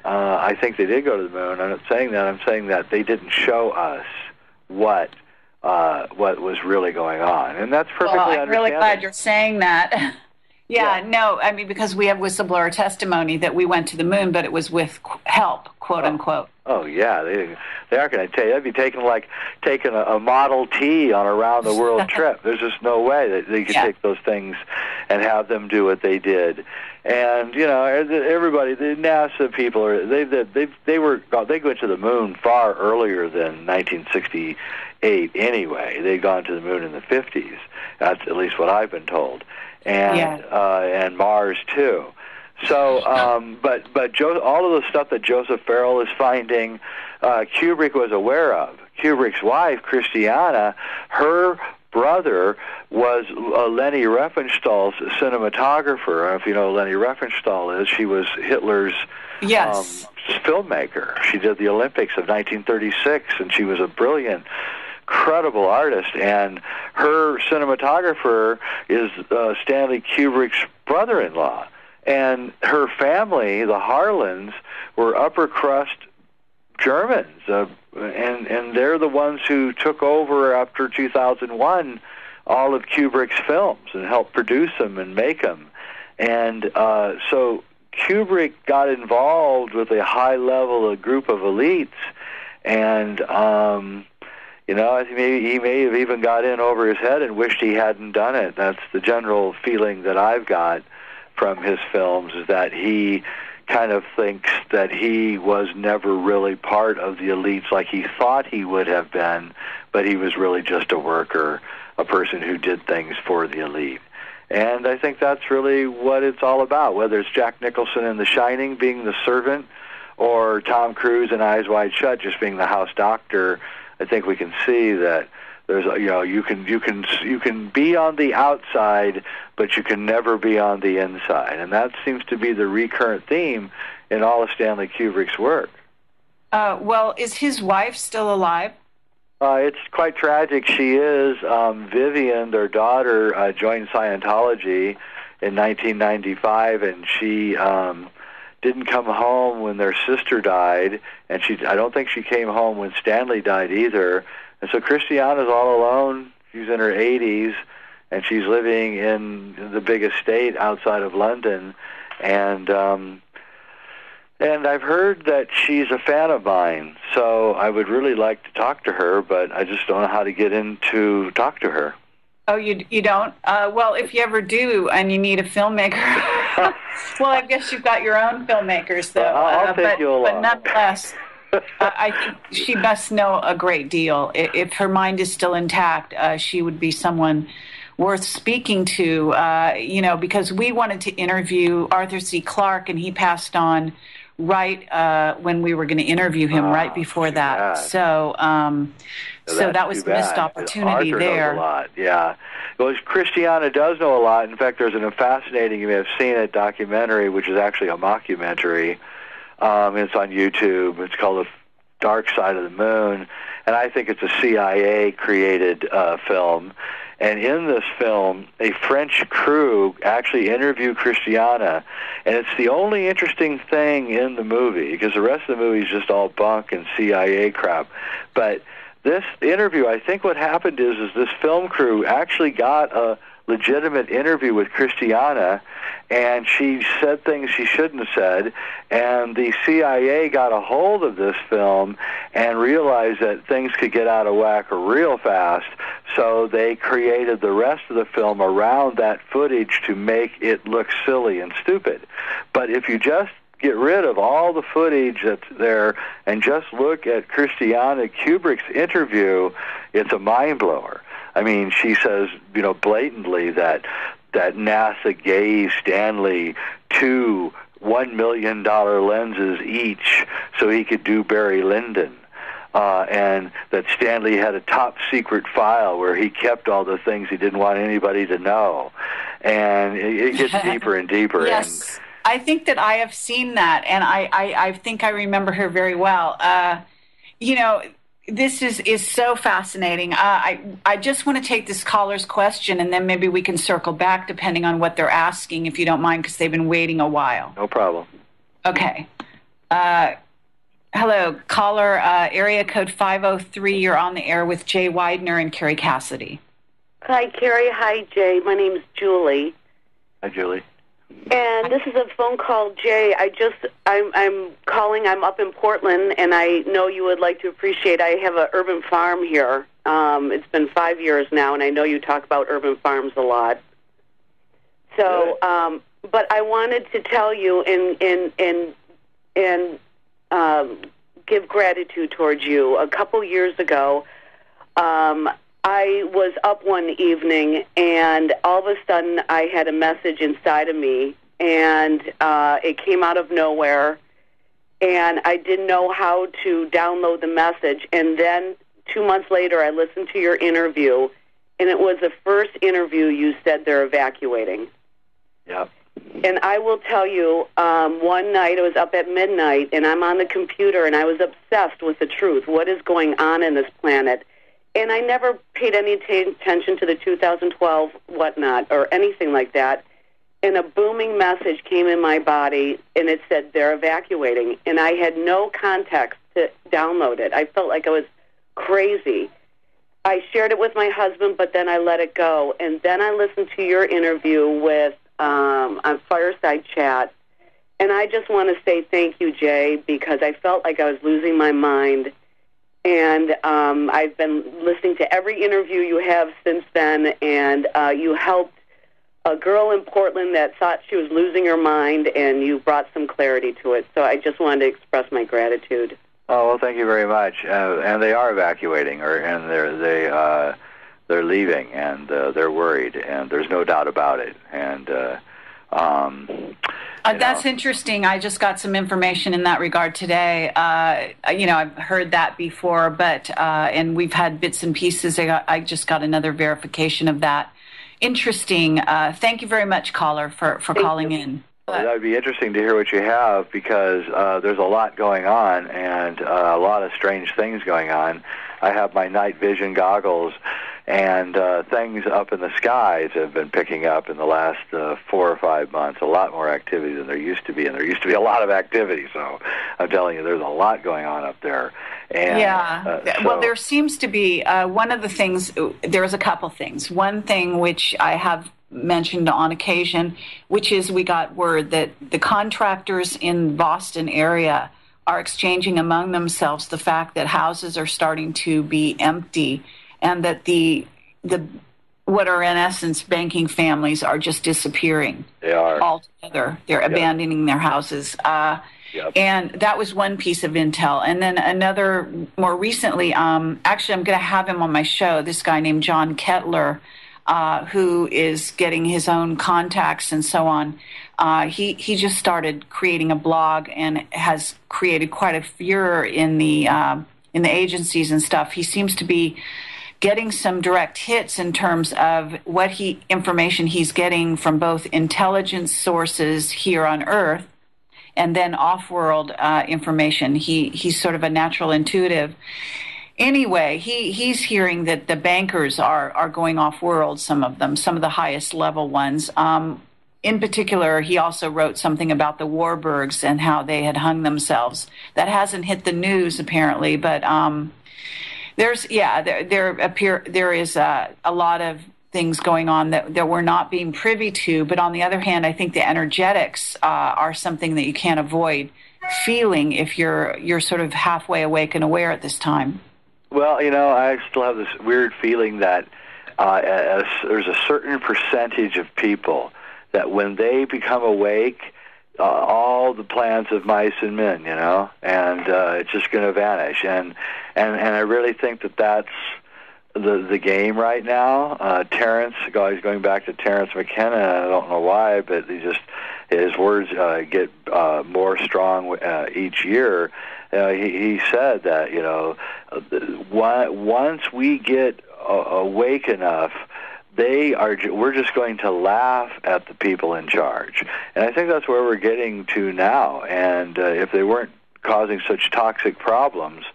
I think they did go to the moon. I'm not saying that. I'm saying that they didn't show us what was really going on. And that's perfectly understandable. I'm really glad you're saying that. Yeah, no, I mean, because we have whistleblower testimony that we went to the moon, but it was with help, quote unquote. Oh, yeah, they aren't going to tell you. That'd be taking a Model T on a round-the-world trip. There's just no way that they could take those things and have them do what they did. And, everybody, the NASA people, they went to the moon far earlier than 1968 anyway. They'd gone to the moon in the 50s. That's at least what I've been told. And Mars too. So, but all of the stuff that Joseph Farrell is finding, Kubrick was aware of. Kubrick's wife, Christiana, her brother was Leni Riefenstahl's cinematographer. I don't know if you know who Leni Riefenstahl is. She was Hitler's filmmaker. She did the Olympics of 1936, and she was a brilliant, incredible artist, and her cinematographer is Stanley Kubrick's brother-in-law. And her family, the Harlans, were upper crust Germans, and they're the ones who took over after 2001 all of Kubrick's films and helped produce them and make them. And so Kubrick got involved with a high-level group of elites, and he may have even got in over his head and wished he hadn't done it. That's the general feeling that I've got from his films, is that he kind of thinks that he was never really part of the elites like he thought he would have been, but he was really just a worker, a person who did things for the elite. And I think that's really what it's all about, whether it's Jack Nicholson in The Shining being the servant, or Tom Cruise in Eyes Wide Shut just being the house doctor. I think we can see that there's, you can be on the outside, but you can never be on the inside, and that seems to be the recurrent theme in all of Stanley Kubrick's work. Well, is his wife still alive? It's quite tragic. She is. Vivian, their daughter, joined Scientology in 1995, and she didn't come home when their sister died, and I don't think she came home when Stanley died either. And so Christiana's all alone. She's in her 80s, and she's living in the big estate outside of London. And I've heard that she's a fan of mine, so I would really like to talk to her, but I just don't know how to get in to talk to her. Oh, you don't? Well, if you ever do and you need a filmmaker, well, I guess you've got your own filmmakers, though. I'll take you along. But nonetheless, I think she must know a great deal. If her mind is still intact, she would be someone worth speaking to, because we wanted to interview Arthur C. Clarke, and he passed on right when we were going to interview him, right before that. So that was a missed opportunity Arthur there. Knows a lot, yeah. Well, Christiana does know a lot. In fact, there's a fascinating, you may have seen it, documentary, which is actually a mockumentary. It's on YouTube. It's called The Dark Side of the Moon, and I think it's a CIA-created film. And in this film, a French crew actually interview Christiana, and it's the only interesting thing in the movie, because the rest of the movie is just all bunk and CIA crap. But this interview, I think what happened is this film crew actually got a legitimate interview with Christiana, and she said things she shouldn't have said, and the CIA got a hold of this film and realized that things could get out of whack real fast, so they created the rest of the film around that footage to make it look silly and stupid. But if you just get rid of all the footage that's there and just look at Christiana Kubrick's interview, it's a mind-blower. I mean, she says, blatantly that NASA gave Stanley 2 $1 million lenses each so he could do Barry Lyndon. And that Stanley had a top-secret file where he kept all the things he didn't want anybody to know. And it gets deeper and deeper. Yes, I think that I have seen that, and I think I remember her very well. This is so fascinating. I just want to take this caller's question, and then maybe we can circle back depending on what they're asking, if you don't mind, because they've been waiting a while. No problem. Okay. Hello, caller, area code 503. You're on the air with Jay Weidner and Kerry Cassidy. Hi, Kerry. Hi, Jay. My name's Julie. Hi, Julie. And this is a phone call, Jay. I'm calling. I'm up in Portland, and I know you would like to appreciate. I have an urban farm here. It's been 5 years now, and I know you talk about urban farms a lot. So, but I wanted to tell you and give gratitude towards you. A couple years ago, I was up one evening, and all of a sudden I had a message inside of me, and it came out of nowhere, and I didn't know how to download the message. And then 2 months later, I listened to your interview, and it was the first interview you said they're evacuating. Yep. And I will tell you, one night I was up at midnight, and I'm on the computer, and I was obsessed with the truth. What is going on in this planet? And I never paid any attention to the 2012 whatnot or anything like that. And a booming message came in my body, and it said they're evacuating. And I had no context to download it. I felt like I was crazy. I shared it with my husband, but then I let it go. And then I listened to your interview with on Fireside Chat. And I just want to say thank you, Jay, because I felt like I was losing my mind. And I've been listening to every interview you have since then, and you helped a girl in Portland that thought she was losing her mind, and you brought some clarity to it. So I just wanted to express my gratitude. Oh, well, thank you very much. And they are evacuating, and they're leaving, and they're worried, and there's no doubt about it. And that's interesting. I just got some information in that regard today. I've heard that before, but and we've had bits and pieces. I just got another verification of that. Interesting. Thank you very much, caller, for calling in. Well, that would be interesting to hear what you have, because there's a lot going on, and a lot of strange things going on. I have my night vision goggles, and things up in the skies have been picking up in the last 4 or 5 months, a lot more activity than there used to be, and there used to be a lot of activity, so I'm telling you, there's a lot going on up there. And, well, there seems to be one of the things, there's a couple things. One thing which I have mentioned on occasion, which is we got word that the contractors in Boston area are exchanging among themselves the fact that houses are starting to be empty, and that the what are in essence banking families are just disappearing. They are altogether. They're abandoning their houses. And that was one piece of intel. And then another, more recently, actually I'm going to have him on my show, this guy named John Kettler, who is getting his own contacts and so on. He just started creating a blog and has created quite a furor in the agencies and stuff. He seems to be getting some direct hits in terms of what information he's getting from both intelligence sources here on Earth and then off-world information. He's sort of a natural intuitive. Anyway, he's hearing that the bankers are going off-world, some of them, some of the highest level ones. In particular, he also wrote something about the Warburgs and how they had hung themselves. That hasn't hit the news, apparently, but there is a lot of things going on that we're not being privy to. But on the other hand, I think the energetics are something that you can't avoid feeling if you're sort of halfway awake and aware at this time. Well, I still have this weird feeling that there's a certain percentage of people that when they become awake, all the plans of mice and men, and it's just going to vanish. And I really think that that's the game right now. Terrence, going back to Terrence McKenna, I don't know why, but his words get more strong each year. He said that, once we get awake enough, we're just going to laugh at the people in charge. And I think that's where we're getting to now. And if they weren't causing such toxic problems,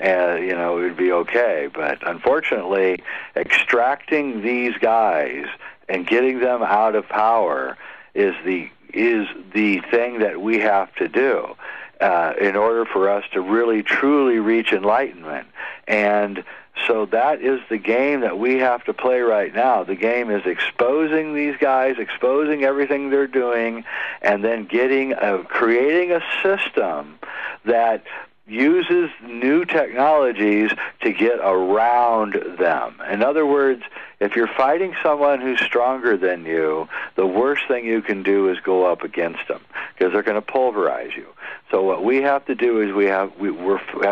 you know, it would be okay. But unfortunately, extracting these guys and getting them out of power is the thing that we have to do in order for us to really, truly reach enlightenment. And so that is the game that we have to play right now. The game is exposing these guys, exposing everything they're doing, and then creating a system that uses new technologies to get around them. In other words, if you're fighting someone who's stronger than you, the worst thing you can do is go up against them, because they're going to pulverize you. So what we have to do is we have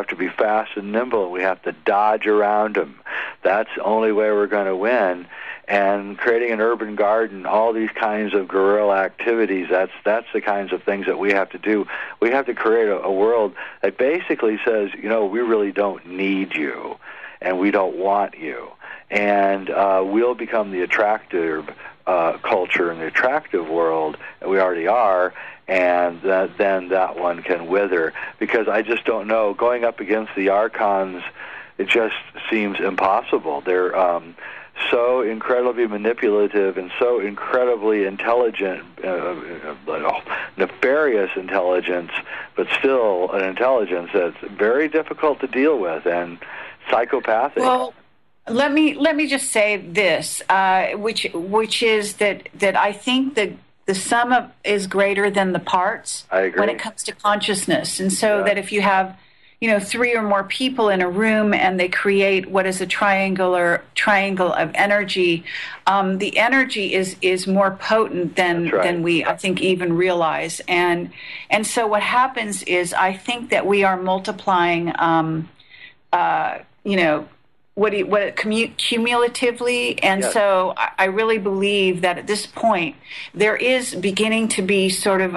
to be fast and nimble, and we have to dodge around them. That's the only way we're going to win. And creating an urban garden, all these kinds of guerrilla activities, that's the kinds of things that we have to do. We have to create a world that basically says, you know, we really don't need you, and we don't want you. And we'll become the attractive culture in the attractive world, and we already are, and then that one can wither. Because I just don't know, going up against the Archons, it just seems impossible. They're so incredibly manipulative and so incredibly intelligent, nefarious intelligence, but still an intelligence that's very difficult to deal with and psychopathic. Well, let me just say this, which is that I think that the sum is greater than the parts. I agree. When it comes to consciousness, and so that if you have, you know, 3 or more people in a room and they create what is a triangle of energy, the energy is more potent than we, I think, even realize. And so what happens is, I think that we are multiplying, you know, cumulatively. And so I really believe that at this point there is beginning to be sort of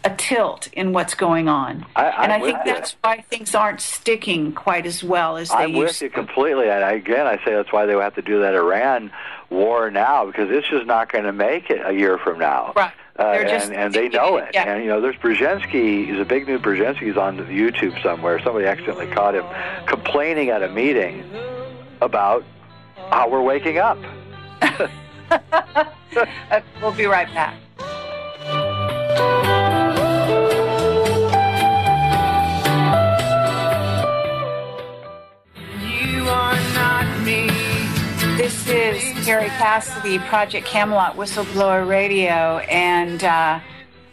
a tilt in what's going on. I think that's why things aren't sticking quite as well as they used to. I'm with you completely. And again, I say that's why they have to do that Iran war now, because it's just not going to make it a year from now. Right. And they know it. Yeah. And, you know, there's Brzezinski, he's a big new Brzezinski's on YouTube somewhere. Somebody accidentally caught him complaining at a meeting about how we're waking up. We'll be right back. You are not me. This is Kerry Cassidy, Project Camelot, Whistleblower Radio, and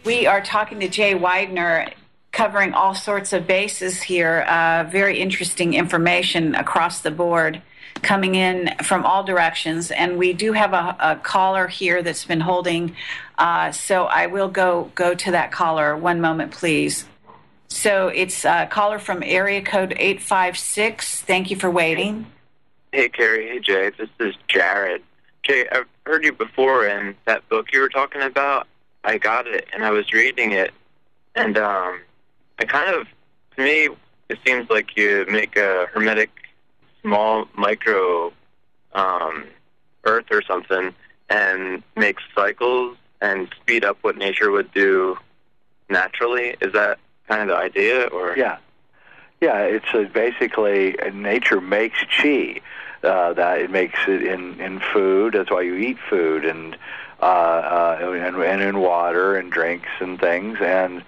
we are talking to Jay Weidner, covering all sorts of bases here. Very interesting information across the board coming in from all directions. And we do have a caller here that's been holding, so I will go to that caller. One moment, please. So it's a caller from area code 856. Thank you for waiting. Hey, Kerry. Hey, Jay. This is Jared. Jay, I've heard you before in that book you were talking about. I got it, and I was reading it, and I kind of, to me, it seems like you make a hermetic, small, micro Earth or something, and make cycles and speed up what nature would do naturally. Is that kind of the idea, or? Yeah, it's basically nature makes chi. That it makes it in food. That's why you eat food, and in water and drinks and things, and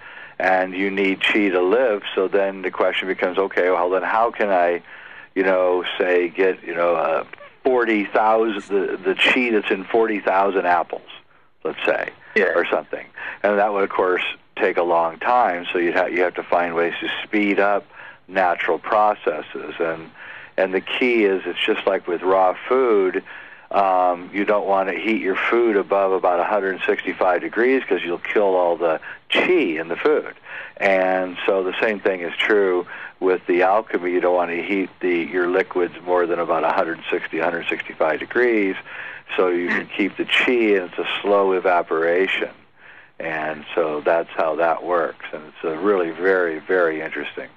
you need chi to live. So then the question becomes, okay, well then how can I, say get 40,000 the chi that's in 40,000 apples, let's say, or something, and that would of course take a long time. So you have to find ways to speed up natural processes, and the key is, it's just like with raw food, you don't want to heat your food above about 165 degrees because you'll kill all the chi in the food. And so the same thing is true with the alchemy. You don't want to heat your liquids more than about 165 degrees, so you can keep the chi, and it's a slow evaporation. And so that's how that works, and it's really very, very interesting.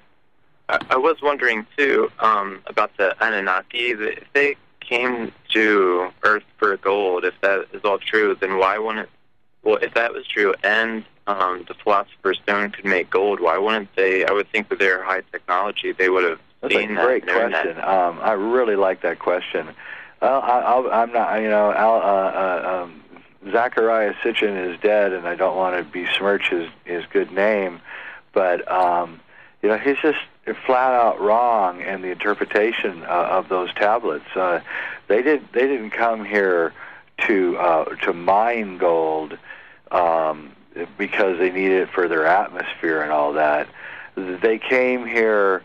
I was wondering, too, about the Anunnaki. If they came to Earth for gold, if that is all true, then why wouldn't... Well, if that was true, and the Philosopher's Stone could make gold, why wouldn't they... I would think with their high technology, they would have That's a great question. I really like that question. Well, I'm not, Zachariah Sitchin is dead, and I don't want to besmirch his good name, but he's just flat out wrong in the interpretation of those tablets. They didn't come here to mine gold because they need it for their atmosphere and all that. They came here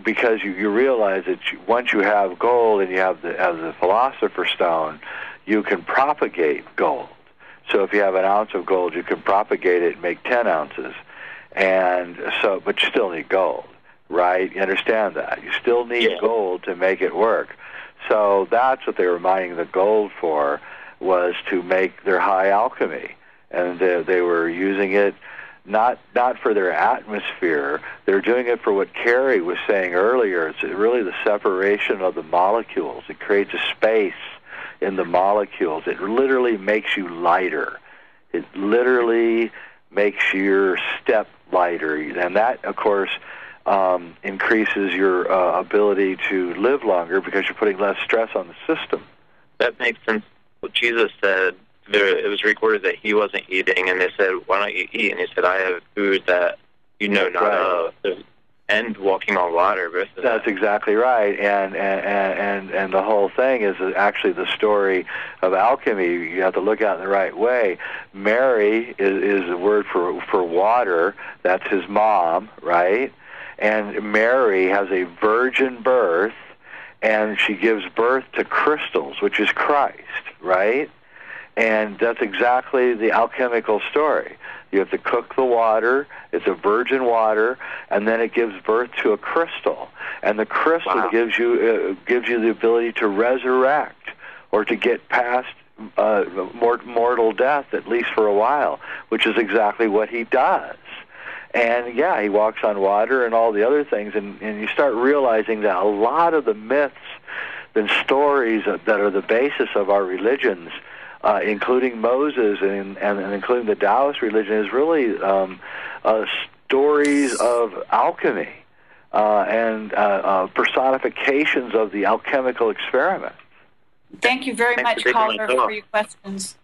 because you realize that once you have gold and you have the Philosopher's Stone, you can propagate gold. So if you have an ounce of gold, you can propagate it and make 10 ounces. And so, but you still need gold, right? You understand that. You still need gold to make it work. So that's what they were mining the gold for, was to make their high alchemy. And they were using it not for their atmosphere. They're doing it for what Kerry was saying earlier. It's really the separation of the molecules. It creates a space in the molecules. It literally makes you lighter. It literally makes your step lighter. And that, of course, increases your ability to live longer because you're putting less stress on the system. That makes sense. What Jesus said, it was recorded that he wasn't eating, and they said, why don't you eat? And he said, I have food that you know not of. And walking on water. That's exactly right. And the whole thing is actually the story of alchemy. You have to look at it in the right way. Mary is the word for water. That's his mom, right? And Mary has a virgin birth, and she gives birth to crystals, which is Christ, right? And that's exactly the alchemical story. You have to cook the water, it's a virgin water, and then it gives birth to a crystal. And the crystal gives you the ability to resurrect or to get past mortal death, at least for a while, which is exactly what he does. And yeah, he walks on water and all the other things, and you start realizing that a lot of the myths and stories that are the basis of our religions, including Moses and including the Taoist religion, is really stories of alchemy and personifications of the alchemical experiment. Thank you very much, caller, for your questions.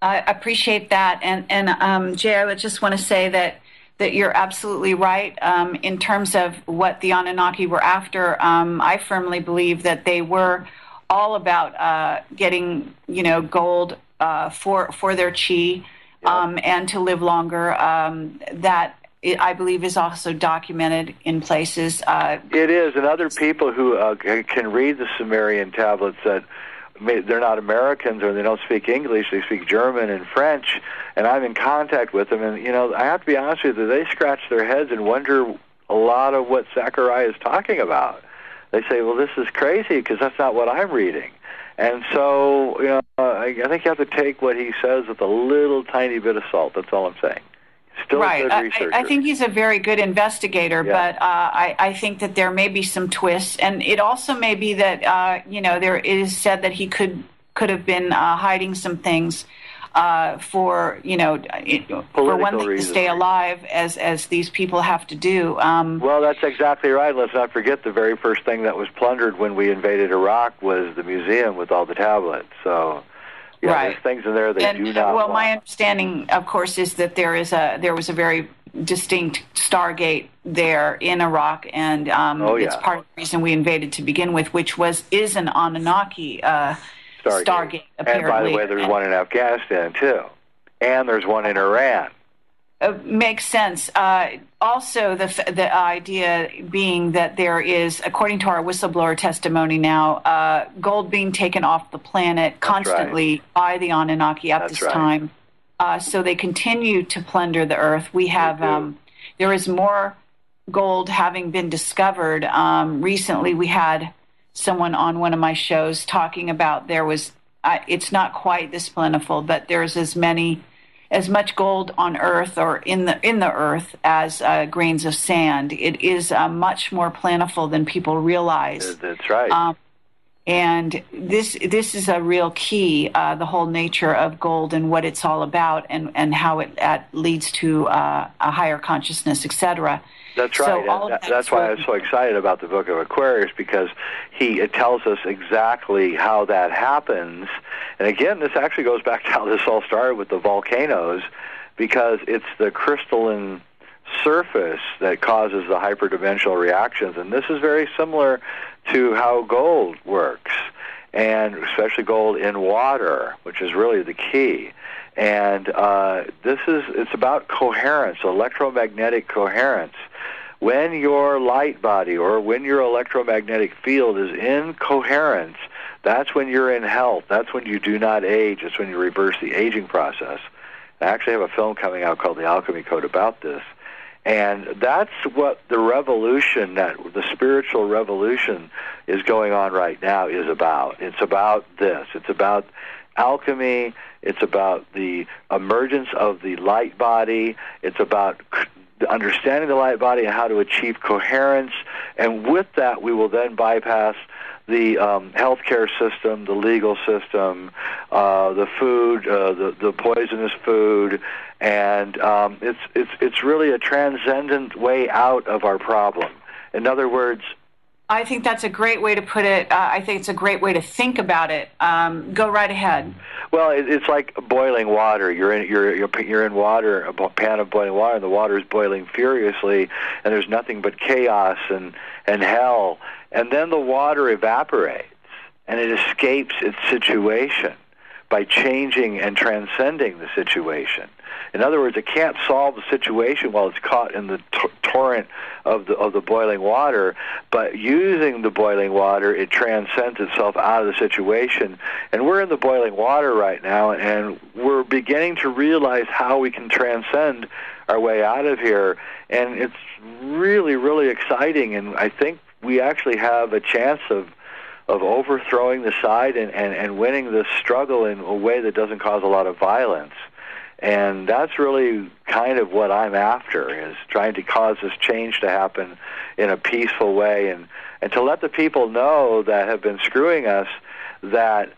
I appreciate that. And Jay, I would just want to say that you're absolutely right in terms of what the Anunnaki were after. I firmly believe that they were all about getting, gold for their chi and to live longer. That I believe is also documented in places. It is, and other people who can read the Sumerian tablets that they're not Americans or they don't speak English, they speak German and French, and I'm in contact with them, and I have to be honest with you, they scratch their heads and wonder a lot of what Zechariah is talking about. They say, well, this is crazy because that's not what I'm reading. And so, I think you have to take what he says with a little tiny bit of salt. That's all I'm saying. Still a good researcher. I think he's a very good investigator, but I think that there may be some twists. And it also may be that, there is said that he could have been hiding some things for one thing, to stay alive, as these people have to do. Well, that's exactly right. Let's not forget the very first thing that was plundered when we invaded Iraq was the museum with all the tablets. So, there's things in there that do not. Well, my understanding, of course, is that there was a very distinct Stargate there in Iraq, and it's part of the reason we invaded to begin with, which is an Anunnaki Stargate, apparently. And by the way, there's one in Afghanistan, too. And there's one in Iran. Makes sense. Also, the idea being that there is, according to our whistleblower testimony now, gold being taken off the planet constantly by the Anunnaki at this time. So they continue to plunder the earth. We have, there is more gold having been discovered. Recently, we had someone on one of my shows talking about it's not quite this plentiful, but there's as much gold on Earth or in the Earth as grains of sand. It is much more plentiful than people realize. That's right. And this is a real key, the whole nature of gold and what it's all about, and how it leads to a higher consciousness, etc. That's right. So that's why I was so excited about the Book of Aquarius, because it tells us exactly how that happens. And again, this actually goes back to how this all started with the volcanoes, because it's the crystalline surface that causes the hyperdimensional reactions. And this is very similar to how gold works, and especially gold in water, which is really the key. And it's about coherence, electromagnetic coherence. When your light body or when your electromagnetic field is in coherence, that's when you're in health. That's when you do not age. It's when you reverse the aging process. I actually have a film coming out called The Alchemy Code about this. And that's what the revolution, the spiritual revolution is going on right now is about. It's about this. It's about alchemy. It's about the emergence of the light body. It's about understanding the light body and how to achieve coherence. And with that, we will then bypass the healthcare system, the legal system, the food, the poisonous food, and it's really a transcendent way out of our problem. In other words, I think that's a great way to put it. I think it's a great way to think about it. Go right ahead. Well, it's like boiling water. You're in water, a pan of boiling water, and the water is boiling furiously, and there's nothing but chaos and hell. And then the water evaporates, and it escapes its situation by changing and transcending the situation. In other words, it can't solve the situation while it's caught in the torrent of the boiling water, but using the boiling water, it transcends itself out of the situation. And we're in the boiling water right now, and we're beginning to realize how we can transcend our way out of here. And it's really, really exciting, and I think we actually have a chance of overthrowing the side and winning this struggle in a way that doesn't cause a lot of violence. And that's really kind of what I'm after, is trying to cause this change to happen in a peaceful way, and to let the people know that have been screwing us that,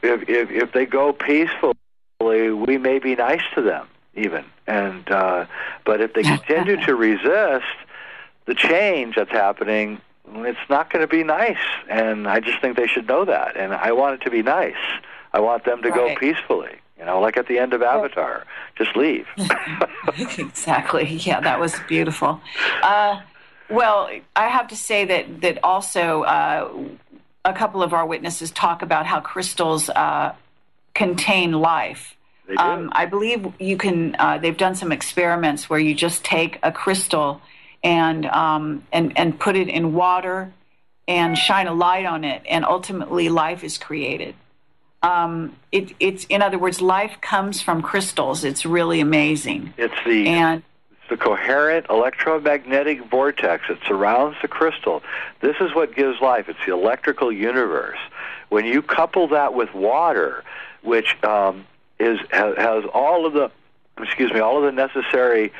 if they go peacefully, we may be nice to them even. And but if they continue to resist the change that's happening, it's not going to be nice. And I just think they should know that. And I want it to be nice. I want them to go peacefully, like at the end of Avatar. Just leave. Exactly. Yeah, that was beautiful. Well, I have to say that also a couple of our witnesses talk about how crystals contain life. They do. I believe you can. They've done some experiments where you just take a crystal and put it in water and shine a light on it, and ultimately life is created. It's in other words, life comes from crystals. It's really amazing. It's the coherent electromagnetic vortex that surrounds the crystal. This is what gives life. It's the electrical universe. When you couple that with water, which has all of the necessary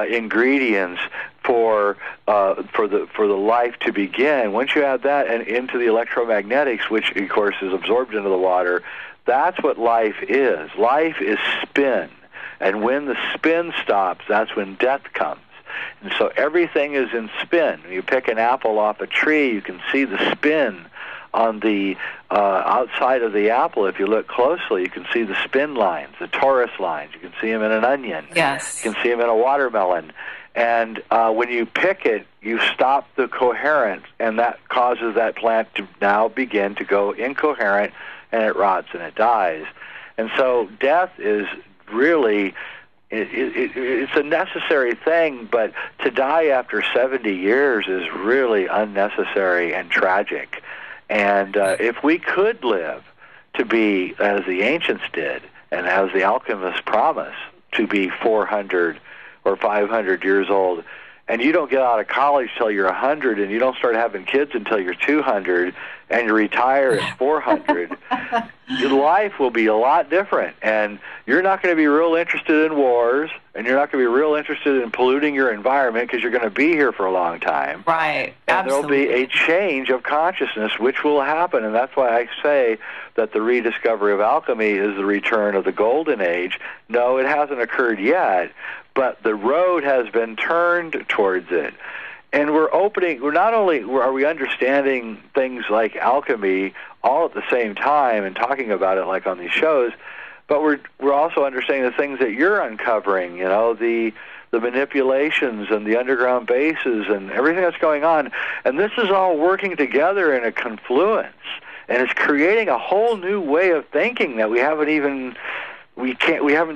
ingredients for the life to begin. Once you add that and into the electromagnetics, which of course is absorbed into the water, that's what life is. Life is spin, and when the spin stops, that's when death comes. And so everything is in spin. When you pick an apple off a tree, you can see the spin on the outside of the apple. If you look closely, you can see the spin lines, the torus lines. You can see them in an onion. Yes. You can see them in a watermelon. And when you pick it, you stop the coherence, and that causes that plant to now begin to go incoherent, and it rots and it dies. And so death is really, it's a necessary thing, but to die after 70 years is really unnecessary and tragic. And if we could live to be, as the ancients did, and as the alchemists promise, to be 400 or 500 years old, and you don't get out of college till you're 100, and you don't start having kids until you're 200, and you retire at 400, your life will be a lot different, and you're not going to be real interested in wars, and you're not going to be real interested in polluting your environment because you're going to be here for a long time. Right. And Absolutely. there'll be a change of consciousness, which will happen. And that's why I say that the rediscovery of alchemy is the return of the golden age. No, it hasn't occurred yet, but the road has been turned towards it. And we're not only are we understanding things like alchemy all at the same time and talking about it like on these shows, but we're also understanding the things that you're uncovering, the manipulations and the underground bases and everything that's going on. And this is all working together in a confluence. And it's creating a whole new way of thinking that we haven't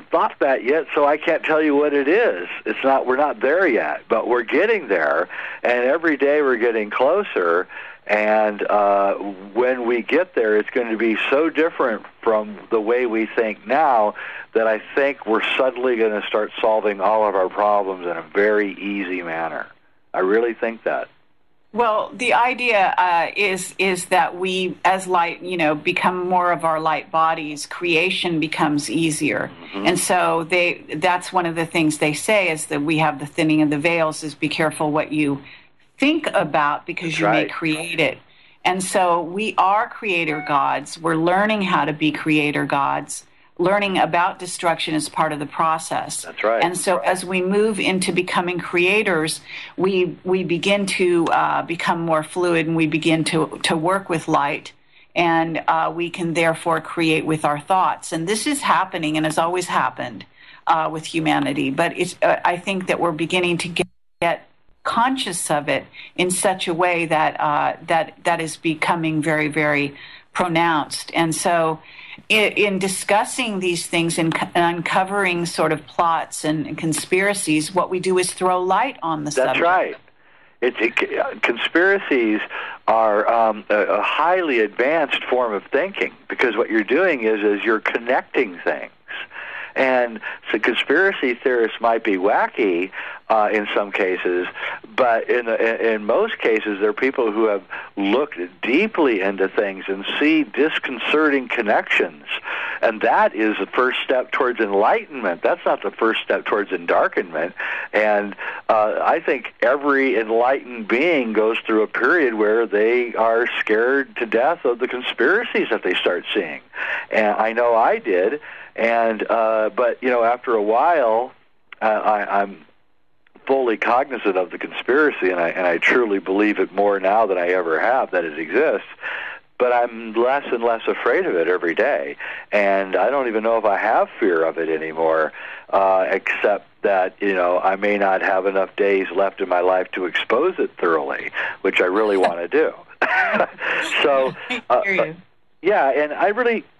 thought that yet, so I can't tell you what it is. We're not there yet, but we're getting there, and every day we're getting closer, and when we get there, it's going to be so different from the way we think now that I think we're suddenly going to start solving all of our problems in a very easy manner. I really think that. Well, the idea is that we, as light, become more of our light bodies. Creation becomes easier, and so that's one of the things they say is that we have the thinning of the veils. Is be careful what you think about because you may create it. And so we are creator gods. We're learning how to be creator gods. Learning about destruction is part of the process. That's right. And so as we move into becoming creators, we begin to become more fluid, and we begin to work with light, and we can therefore create with our thoughts. And this is happening and has always happened with humanity. But I think that we're beginning to get conscious of it in such a way that is becoming very, very pronounced. And so in discussing these things and uncovering sort of plots and conspiracies, what we do is throw light on the subject. That's right. Conspiracies are a highly advanced form of thinking, because what you're doing is you're connecting things. And so conspiracy theorists might be wacky in some cases, but in most cases, they're people who have looked deeply into things and see disconcerting connections. And that is the first step towards enlightenment. That's not the first step towards endarkenment. And I think every enlightened being goes through a period where they are scared to death of the conspiracies that they start seeing. And I know I did. And but after a while, I'm fully cognizant of the conspiracy, and I truly believe it more now than I ever have that it exists. But I'm less and less afraid of it every day, and I don't even know if I have fear of it anymore, except that I may not have enough days left in my life to expose it thoroughly, which I really want to do. So. Yeah, and I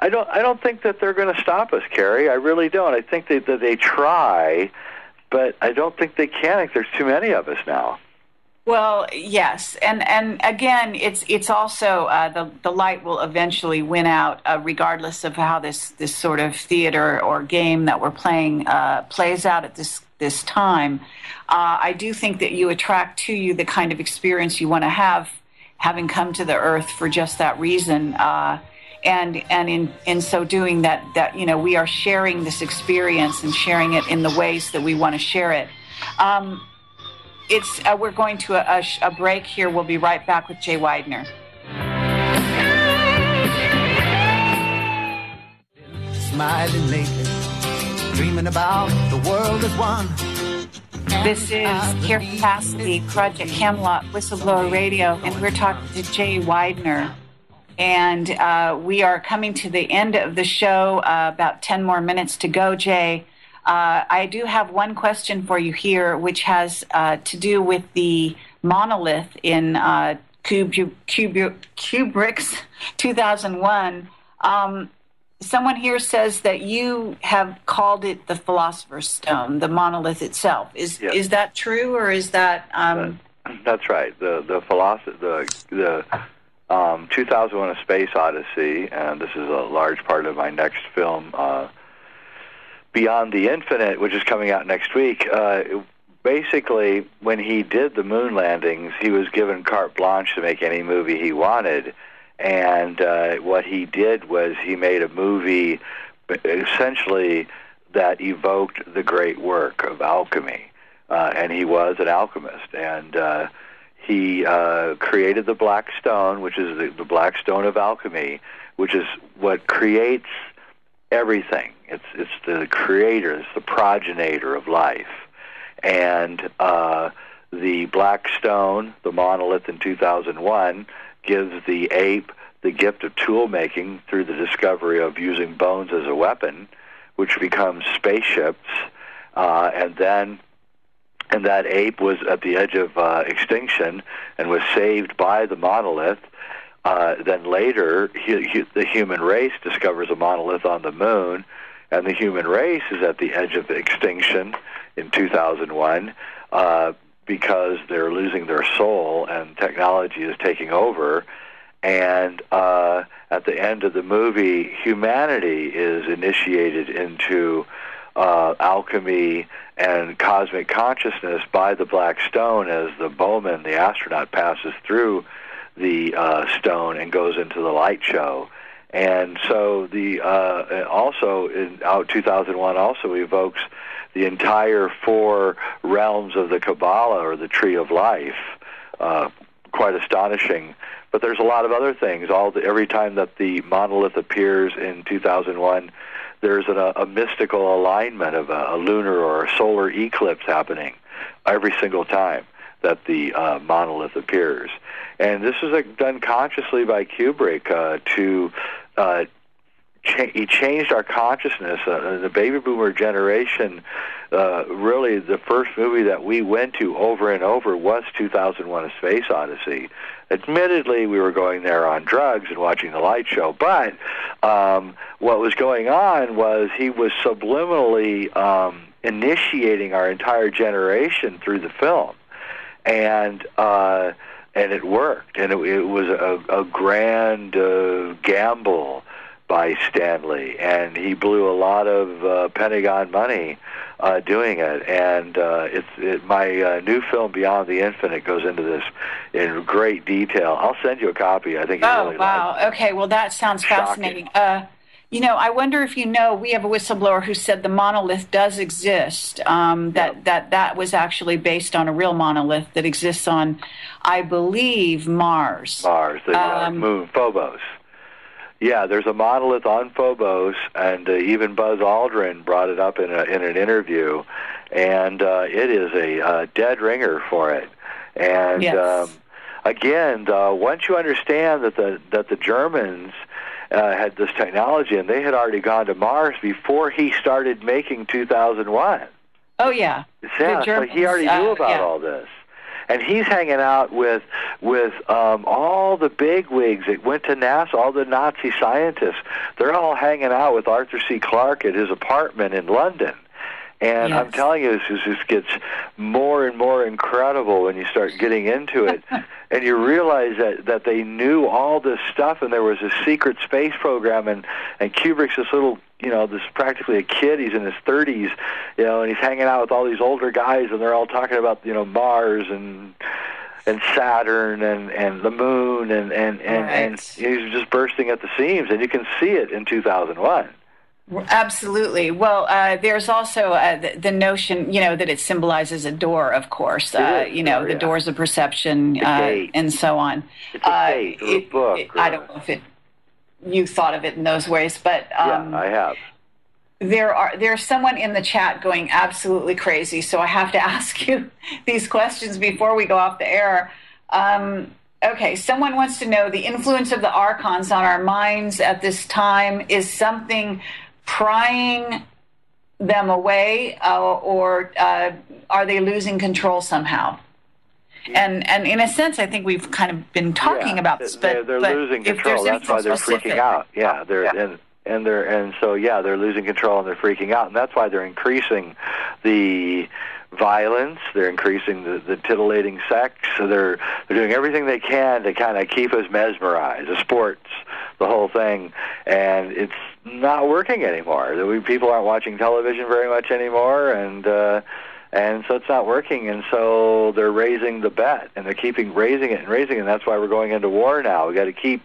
don't think that they're going to stop us, Kerry. I really don't. I think that they try, but I don't think they can. I think there's too many of us now. Well, yes, and again, it's also the light will eventually win out, regardless of how this sort of theater or game that we're playing plays out at this time. I do think that you attract to you the kind of experience you want to have, having come to the earth for just that reason. And in so doing that we are sharing this experience and sharing it in the ways that we want to share it. We're going to a break here. We'll be right back with Jay Weidner. Smiling lately, dreaming about the world as one. This is Kerry Cassidy, Project Camelot, Whistleblower Radio, and we're talking to Jay Weidner. And we are coming to the end of the show, about 10 more minutes to go, Jay. I do have one question for you here, which has to do with the monolith in Kubrick's 2001. Someone here says that you have called it the Philosopher's Stone, the monolith itself. Is that true, or is that... That's right. The 2001: A Space Odyssey, and this is a large part of my next film, Beyond the Infinite, which is coming out next week. Basically, when he did the moon landings, he was given carte blanche to make any movie he wanted, and what he did was he made a movie essentially that evoked the great work of alchemy. And he was an alchemist. And he created the black stone, which is the black stone of alchemy, which is what creates everything. It's the creator, it's the progenitor of life. And the black stone, the monolith in 2001, gives the ape the gift of tool making through the discovery of using bones as a weapon, which becomes spaceships. And that ape was at the edge of extinction and was saved by the monolith. Then later, the human race discovers a monolith on the moon, and the human race is at the edge of extinction in 2001 because they're losing their soul and technology is taking over. And at the end of the movie, humanity is initiated into alchemy and cosmic consciousness by the black stone as the Bowman, the astronaut, passes through the stone and goes into the light show. And so also in 2001 also evokes the entire 4 realms of the Kabbalah, or the Tree of Life. Quite astonishing. But there's a lot of other things. Every time that the monolith appears in 2001, there's a mystical alignment of a lunar or a solar eclipse happening every single time that the monolith appears. And this was done consciously by Kubrick he changed our consciousness. The baby boomer generation, really the first movie that we went to over and over was 2001: A Space Odyssey. Admittedly, we were going there on drugs and watching the light show, but what was going on was he was subliminally initiating our entire generation through the film. And it worked, and it was a grand gamble by Stanley, and he blew a lot of Pentagon money doing it. And my new film, Beyond the Infinite, goes into this in great detail. I'll send you a copy. I think you'll really like it. Okay, well, that sounds fascinating. I wonder if we have a whistleblower who said the monolith does exist, that was actually based on a real monolith that exists on, I believe, Mars. The moon, Phobos. Yeah, there's a monolith on Phobos, and even Buzz Aldrin brought it up in an interview, and it is a dead ringer for it. And yes. Again, once you understand that the Germans had this technology, and they had already gone to Mars before he started making 2001. Oh yeah, yeah. So he already knew about all this, and he's hanging out with all the bigwigs that went to NASA, all the Nazi scientists. They're all hanging out with Arthur C. Clarke at his apartment in London. And I'm telling you, this just gets more and more incredible when you start getting into it. And you realize that they knew all this stuff, and there was a secret space program, and Kubrick's this little, this practically a kid. He's in his 30s, and he's hanging out with all these older guys, and they're all talking about, Mars and Saturn and the moon, and he's just bursting at the seams, and you can see it in 2001. Absolutely. Well, there's also the notion, that it symbolizes a door, of course, the doors of perception and so on. It's a gate or a book. I don't know if you thought of it in those ways, but yeah, I have. There's someone in the chat going absolutely crazy, so I have to ask you these questions before we go off the air. Okay, someone wants to know the influence of the archons on our minds at this time. Is something prying them away, or are they losing control somehow? And in a sense, I think we've kind of been talking about this, but they're losing control. That's why they're freaking out. Yeah, they're losing control and they're freaking out, and that's why they're increasing the violence. They're increasing the titillating sex. So they're doing everything they can to kind of keep us mesmerized. The sports, the whole thing, and it's not working anymore. People aren't watching television very much anymore, and And so it's not working, and so they're raising the bet, and they're keeping raising it, and that's why we're going into war now. We've got to keep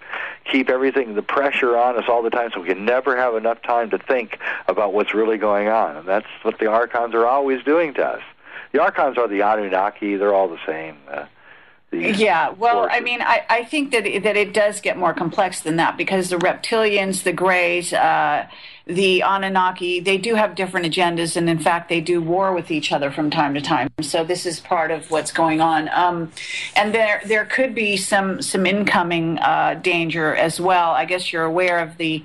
everything, the pressure on us all the time, so we can never have enough time to think about what's really going on. And that's what the Archons are always doing to us. The Archons are the Anunnaki. They're all the same. Yeah, well, forces. I mean, I think that it does get more complex than that, because the reptilians, the Greys, the Anunnaki, they do have different agendas, and in fact, they do war with each other from time to time. So this is part of what's going on, and there could be some incoming danger as well. I guess you're aware of the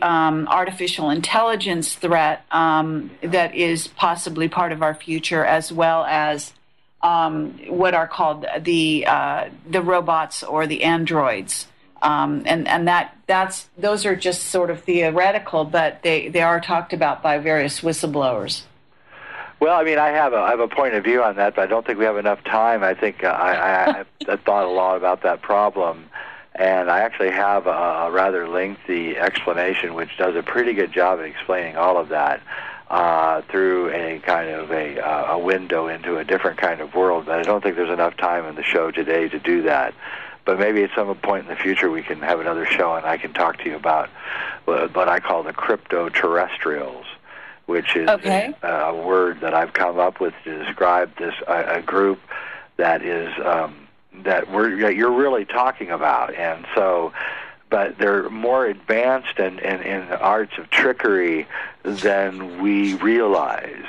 artificial intelligence threat that is possibly part of our future, as well as what are called the robots or the androids, and those are just sort of theoretical, but they are talked about by various whistleblowers. Well, I mean, I have a point of view on that, but I don't think we have enough time. I think I've thought a lot about that problem, and I actually have a rather lengthy explanation, which does a pretty good job of explaining all of that. Through a kind of a window into a different kind of world. But I don't think there's enough time in the show today to do that. But maybe at some point in the future we can have another show and I can talk to you about what I call the crypto-terrestrials, which is a word that I've come up with to describe this a group that is that you're really talking about. And so, but they're more advanced in arts of trickery than we realize.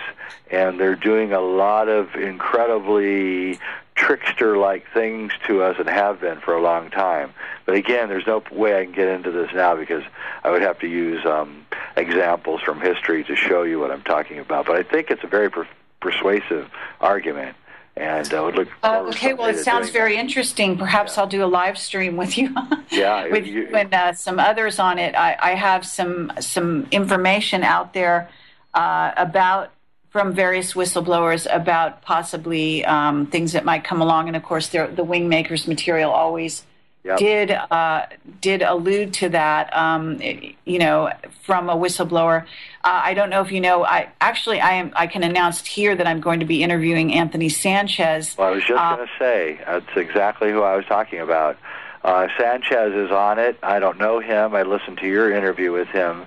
And they're doing a lot of incredibly trickster-like things to us and have been for a long time. But again, there's no way I can get into this now because I would have to use examples from history to show you what I'm talking about. But I think it's a very persuasive argument. And would look okay, well, it sounds very interesting. Perhaps I'll do a live stream with you. Yeah, with you and some others on it. I have some information out there from various whistleblowers about possibly things that might come along. And of course, the Wingmakers material always did allude to that. From a whistleblower. I don't know if you know. I can announce here that I'm going to be interviewing Anthony Sanchez. Well, I was just going to say that's exactly who I was talking about. Sanchez is on it. I don't know him. I listened to your interview with him,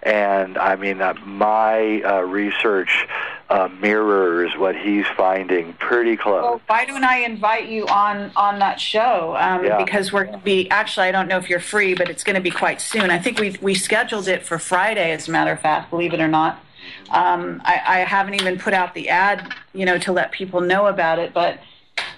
and I mean my research mirrors what he's finding pretty close. Well, why don't I invite you on that show? Because we're going to be, actually, I don't know if you're free, but it's going to be quite soon. I think we scheduled it for Friday, as a matter of fact, believe it or not. I haven't even put out the ad, to let people know about it, but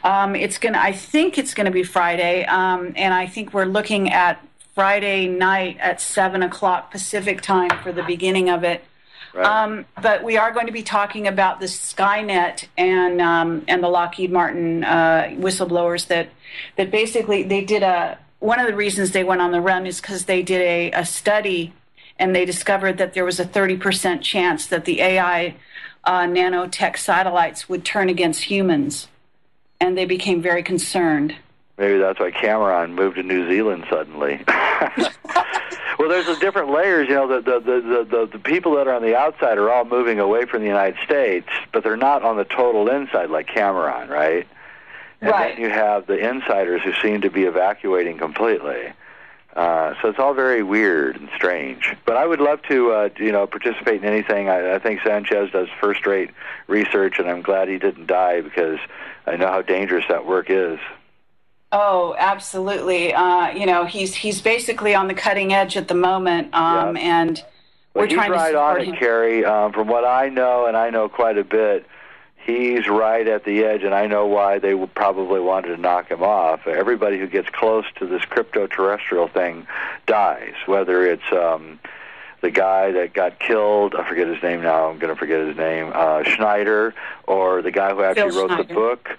I think it's going to be Friday, and I think we're looking at Friday night at 7:00 Pacific time for the beginning of it. Right. But we are going to be talking about the Skynet and the Lockheed Martin whistleblowers that basically they did one of the reasons they went on the run is because they did a study and they discovered that there was a 30% chance that the AI nanotech satellites would turn against humans, and they became very concerned. Maybe that's why Cameron moved to New Zealand suddenly. Well, there's the different layers. The people that are on the outside are all moving away from the United States, but they're not on the total inside like Cameron, right? And then you have the insiders who seem to be evacuating completely. So it's all very weird and strange. But I would love to, participate in anything. I think Sanchez does first-rate research, and I'm glad he didn't die because I know how dangerous that work is. Oh, absolutely. He's basically on the cutting edge at the moment, and we're trying to support him. He's right on it, Kerry. From what I know, and I know quite a bit, he's right at the edge, and I know why they probably wanted to knock him off. Everybody who gets close to this crypto-terrestrial thing dies, whether it's the guy that got killed, I forget his name now, I'm going to forget his name, Schneider, or the guy who actually wrote the book,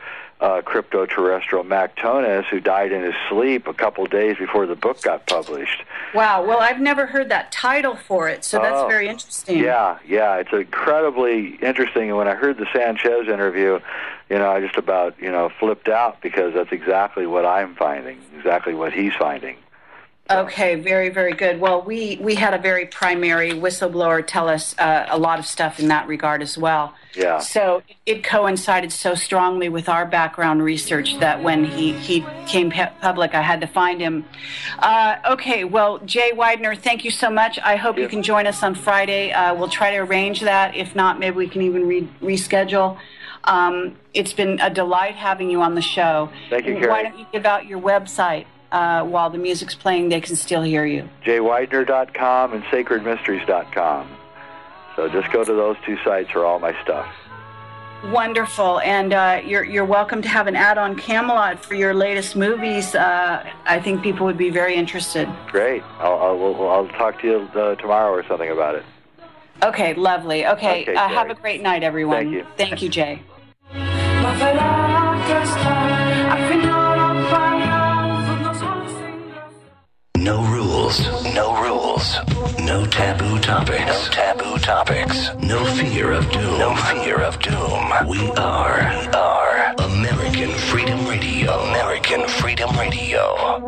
Crypto-Terrestrial, Mactonus, who died in his sleep a couple days before the book got published. Wow, well, I've never heard that title for it, so that's very interesting. Yeah, it's incredibly interesting, and when I heard the Sanchez interview, I just about, flipped out because that's exactly what I'm finding, exactly what he's finding. Okay, very, very good. Well, we had a very primary whistleblower tell us a lot of stuff in that regard as well. Yeah. So it coincided so strongly with our background research that when he came public, I had to find him. Okay, well, Jay Weidner, thank you so much. I hope you can join us on Friday. We'll try to arrange that. If not, maybe we can even reschedule. It's been a delight having you on the show. Thank you, Kerry. Why don't you give out your website? While the music's playing, they can still hear you. jweidner.com and sacredmysteries.com. So just go to those two sites for all my stuff. Wonderful, and you're welcome to have an ad on Camelot for your latest movies. I think people would be very interested. Great. I'll talk to you tomorrow or something about it. Okay, lovely. Okay, have a great night, everyone. Thank you. Thank you, Jay. No rules, no rules, no taboo topics, no taboo topics, no fear of doom, no fear of doom. We are American Freedom Radio, American Freedom Radio.